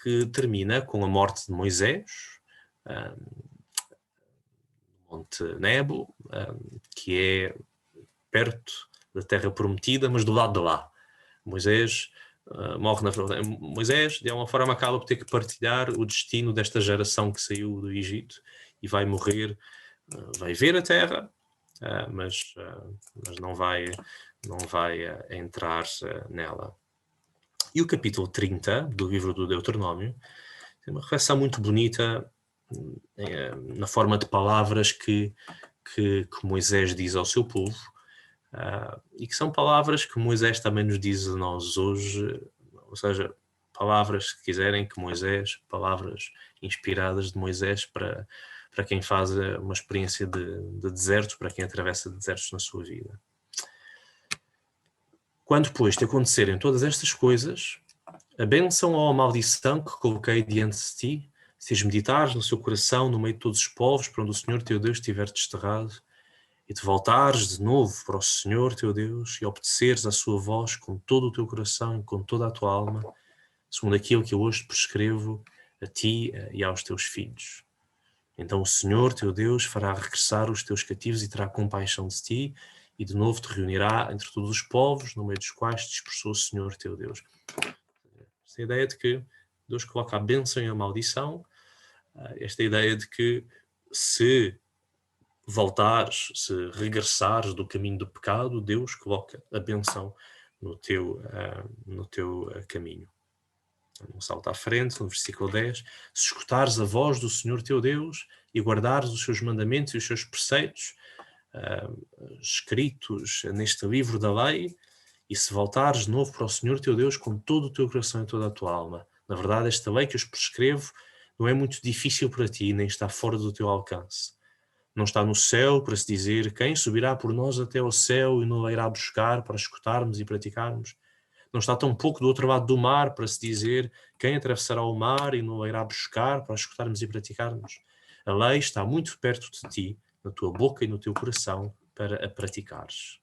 que termina com a morte de Moisés, no Monte Nebo, que é perto da Terra Prometida, mas do lado de lá. Moisés morre na fronteira. Moisés, de alguma forma, acaba por ter que partilhar o destino desta geração que saiu do Egito e vai morrer, vai ver a terra, mas não vai entrar nela. E o capítulo 30 do livro do Deuteronômio tem uma reflexão muito bonita na forma de palavras que Moisés diz ao seu povo, e que são palavras que Moisés também nos diz a nós hoje, ou seja, palavras, se quiserem, palavras inspiradas de Moisés para quem faz uma experiência de desertos, para quem atravessa desertos na sua vida. Quando, pois, te acontecerem todas estas coisas, a bênção ou a maldição que coloquei diante de ti, se as meditares no seu coração, no meio de todos os povos, para onde o Senhor teu Deus tiver desterrado, e te voltares de novo para o Senhor teu Deus e obedeceres à sua voz com todo o teu coração e com toda a tua alma, segundo aquilo que eu hoje te prescrevo a ti e aos teus filhos. Então o Senhor teu Deus fará regressar os teus cativos e terá compaixão de ti, e de novo te reunirá entre todos os povos, no meio dos quais te dispersou o Senhor teu Deus. Esta ideia de que Deus coloca a bênção e a maldição, esta ideia de que se voltares, se regressares do caminho do pecado, Deus coloca a bênção no teu caminho. Um salto à frente, no versículo 10, se escutares a voz do Senhor teu Deus e guardares os seus mandamentos e os seus preceitos, escritos neste livro da lei, e se voltares de novo para o Senhor teu Deus com todo o teu coração e toda a tua alma. Na verdade, esta lei que eu prescrevo não é muito difícil para ti, nem está fora do teu alcance. Não está no céu para se dizer quem subirá por nós até ao céu e não irá buscar para escutarmos e praticarmos. Não está tão pouco do outro lado do mar para se dizer quem atravessará o mar e não irá buscar para escutarmos e praticarmos. A lei está muito perto de ti, na tua boca e no teu coração, para a praticares.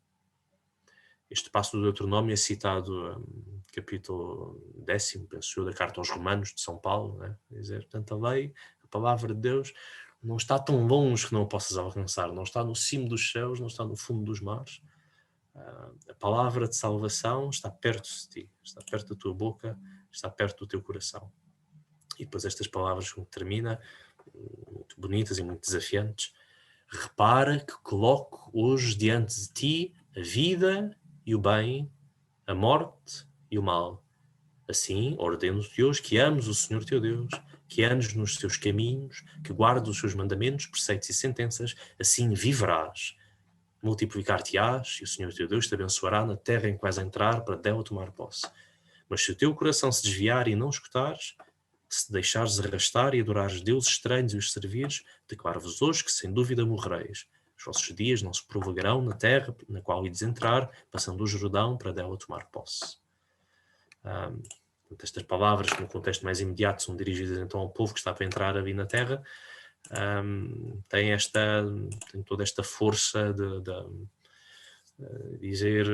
Este passo do Deuteronômio é citado no capítulo 10, penso eu, da Carta aos Romanos de São Paulo, né? Quer dizer, portanto, a lei, a palavra de Deus, não está tão longe que não o possas alcançar, não está no cimo dos céus, não está no fundo dos mares. A palavra de salvação está perto de ti, está perto da tua boca, está perto do teu coração. E depois estas palavras, como termina, muito bonitas e muito desafiantes. Repara que coloco hoje diante de ti a vida e o bem, a morte e o mal. Assim, ordeno-te hoje que ames o Senhor teu Deus, que andes nos seus caminhos, que guardes os seus mandamentos, preceitos e sentenças, assim viverás. Multiplicar-te-ás e o Senhor teu Deus te abençoará na terra em que vais entrar para dela tomar posse. Mas se o teu coração se desviar e não escutares, se te deixares arrastar e adorares deuses estranhos e os servires, declaro-vos hoje que sem dúvida morrereis. Os vossos dias não se prolongarão na terra na qual ides entrar, passando o Jordão para dela tomar posse. Estas palavras, no contexto mais imediato, são dirigidas então ao povo que está para entrar ali na terra, tem toda esta força de dizer,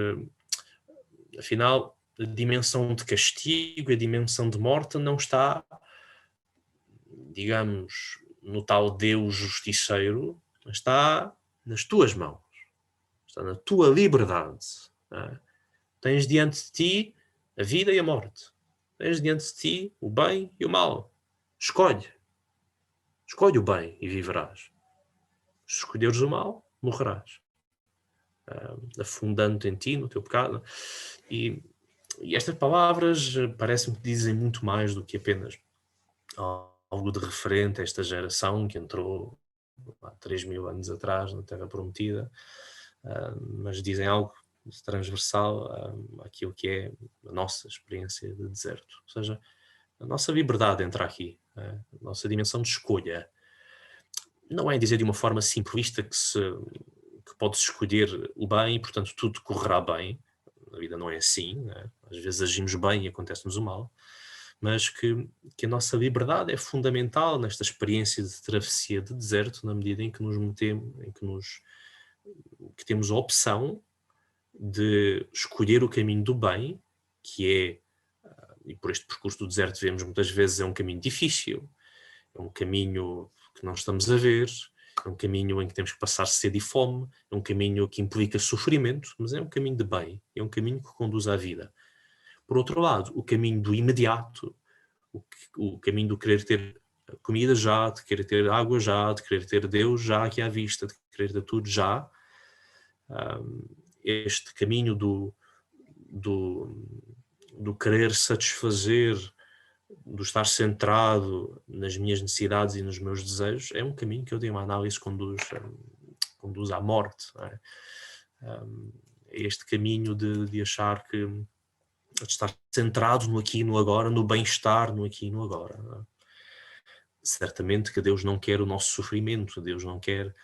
afinal, a dimensão de castigo, a dimensão de morte não está, digamos, no tal Deus justiceiro, mas está nas tuas mãos, está na tua liberdade. Não é? Tens diante de ti a vida e a morte. Tens diante de ti o bem e o mal. Escolhe. Escolhe o bem e viverás. Se escolheres o mal, morrerás. Afundando em ti, no teu pecado. E estas palavras parece-me que dizem muito mais do que apenas algo de referente a esta geração que entrou há 3.000 anos atrás na Terra Prometida, mas dizem algo transversal àquilo que é a nossa experiência de deserto. Ou seja, a nossa liberdade entra aqui, a nossa dimensão de escolha. Não é dizer de uma forma simplista que pode-se escolher o bem e, portanto, tudo correrá bem. A vida não é assim, né? Às vezes agimos bem e acontece-nos o mal, mas que a nossa liberdade é fundamental nesta experiência de travessia de deserto, na medida em que nos metemos, que temos a opção de escolher o caminho do bem, que é, e por este percurso do deserto vemos muitas vezes, é um caminho difícil, é um caminho que não estamos a ver, é um caminho em que temos que passar sede e fome, é um caminho que implica sofrimento, mas é um caminho de bem, é um caminho que conduz à vida. Por outro lado, o caminho do imediato, o caminho do querer ter comida já, de querer ter água já, de querer ter Deus já aqui à vista, de querer ter tudo já, este caminho do querer satisfazer, do estar centrado nas minhas necessidades e nos meus desejos, é um caminho que eu dei uma análise conduz à morte. Não é? É este caminho de achar que de estar centrado no aqui e no agora, no bem-estar no aqui e no agora. Não é? Certamente que Deus não quer o nosso sofrimento, Deus não quer,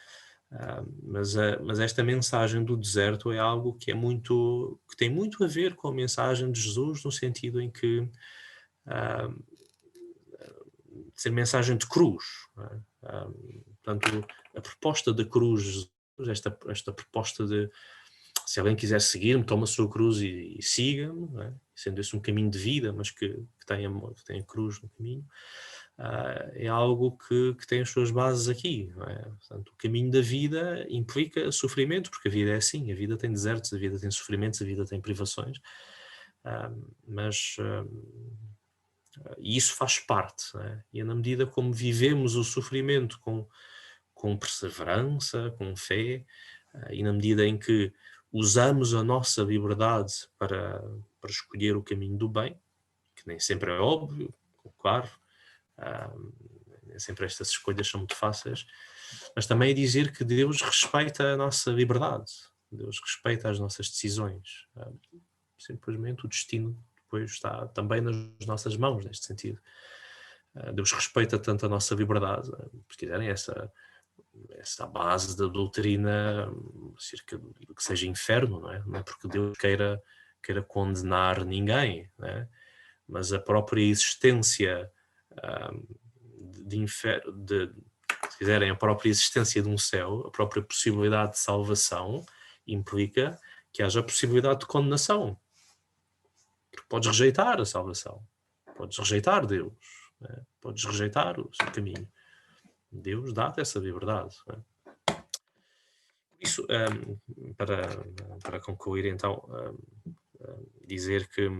mas esta mensagem do deserto é algo que tem muito a ver com a mensagem de Jesus, no sentido em que de ser mensagem de cruz. Não é? Portanto, a proposta da cruz, esta proposta de se alguém quiser seguir-me, toma a sua cruz e siga-me, é? Sendo esse um caminho de vida, mas que tem a cruz no caminho, é algo que tem as suas bases aqui. Não é? Portanto, o caminho da vida implica sofrimento, porque a vida é assim, a vida tem desertos, a vida tem sofrimentos, a vida tem privações, e isso faz parte. Não é? E na medida como vivemos o sofrimento com perseverança, com fé, e na medida em que usamos a nossa liberdade para escolher o caminho do bem, que nem sempre é óbvio, claro, nem sempre estas escolhas são muito fáceis, mas também é dizer que Deus respeita a nossa liberdade, Deus respeita as nossas decisões. Simplesmente o destino depois está também nas nossas mãos, neste sentido. Deus respeita tanto a nossa liberdade, se quiserem, essa base da doutrina acerca do que seja inferno, não é? Não é porque Deus queira condenar ninguém, não é? Mas a própria existência de inferno, se quiserem, a própria existência de um céu, a própria possibilidade de salvação implica que haja a possibilidade de condenação. Porque podes rejeitar a salvação, podes rejeitar Deus, não é? Podes rejeitar o seu caminho. Deus dá-te essa liberdade. Não é? Isso, para concluir então, dizer que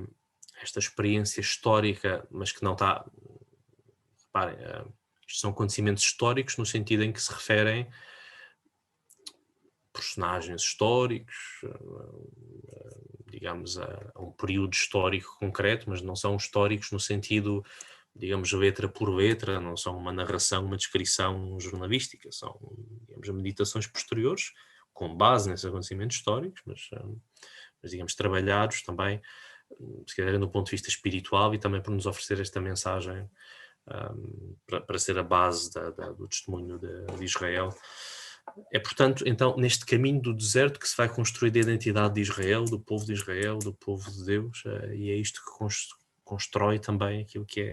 esta experiência histórica, mas que não está, reparem, isto são acontecimentos históricos no sentido em que se referem a personagens históricos, digamos, a um período histórico concreto, mas não são históricos no sentido, digamos, letra por letra, não são uma narração, uma descrição jornalística, são, digamos, meditações posteriores, com base nesses acontecimentos históricos, mas digamos, trabalhados também, se calhar do ponto de vista espiritual e também por nos oferecer esta mensagem para ser a base do testemunho de Israel. É, portanto, então, neste caminho do deserto que se vai construir a identidade de Israel, do povo de Israel, do povo de Deus, e é isto constrói também aquilo que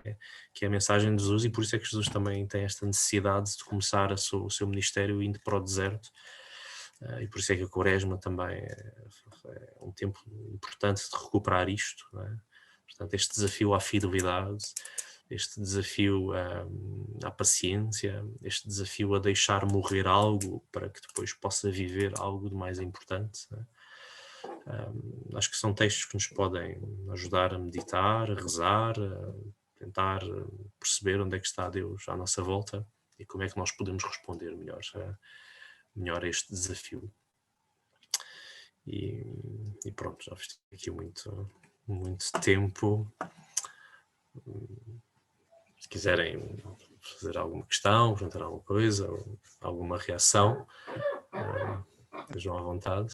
é a mensagem de Jesus, e por isso é que Jesus também tem esta necessidade de começar o seu ministério indo para o deserto, e por isso é que a Quaresma também é um tempo importante de recuperar isto, não é? Portanto, este desafio à fidelidade, este desafio à paciência, este desafio a deixar morrer algo para que depois possa viver algo de mais importante, não é? Acho que são textos que nos podem ajudar a meditar, a rezar, a tentar perceber onde é que está Deus à nossa volta e como é que nós podemos responder melhor a este desafio. E pronto, já fiz aqui muito tempo. Se quiserem fazer alguma questão, perguntar alguma coisa, alguma reação, estejam à vontade.